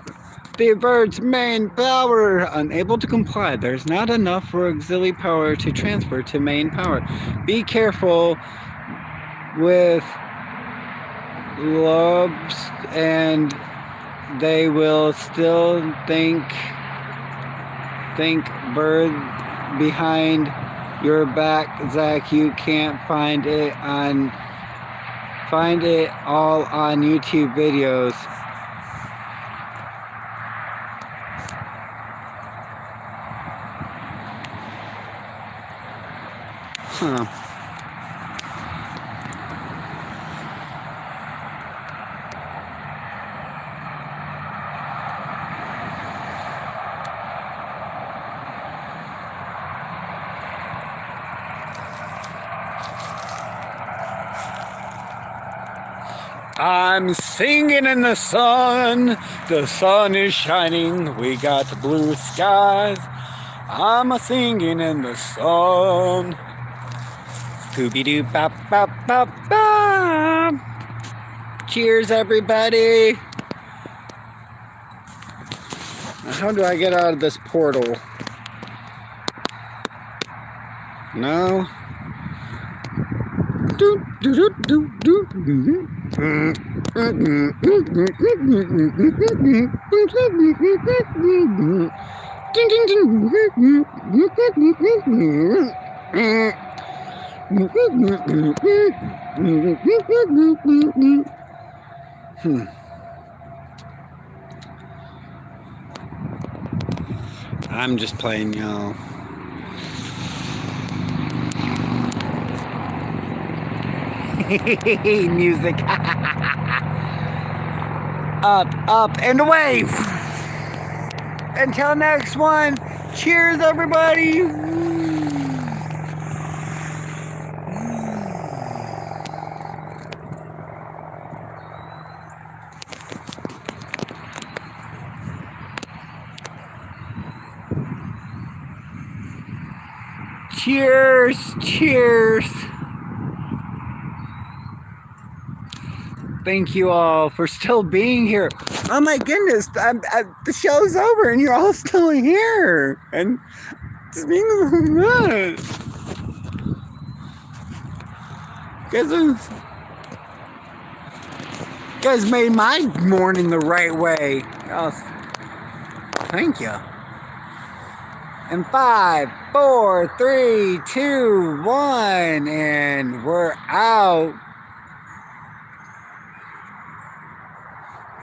Diverge main power. Unable to comply. There's not enough for auxiliary power to transfer to main power. Be careful with lobes, and they will still think bird behind your back, Zach. You can't find it all on YouTube videos. Huh. I'm singing in the sun is shining, we got the blue skies. I'm a singing in the sun. Scooby-Doo bop bop bop bop. Cheers, everybody. How do I get out of this portal? No. Do do do do do. I'm just playing, y'all. Music. Up, and away. Until next one. Cheers, everybody. Cheers, cheers. Thank you all for still being here. Oh my goodness, the show's over and you're all still here. And just being good. You guys made my morning the right way. Oh, thank you. And 5, 4, 3, 2, 1, and we're out.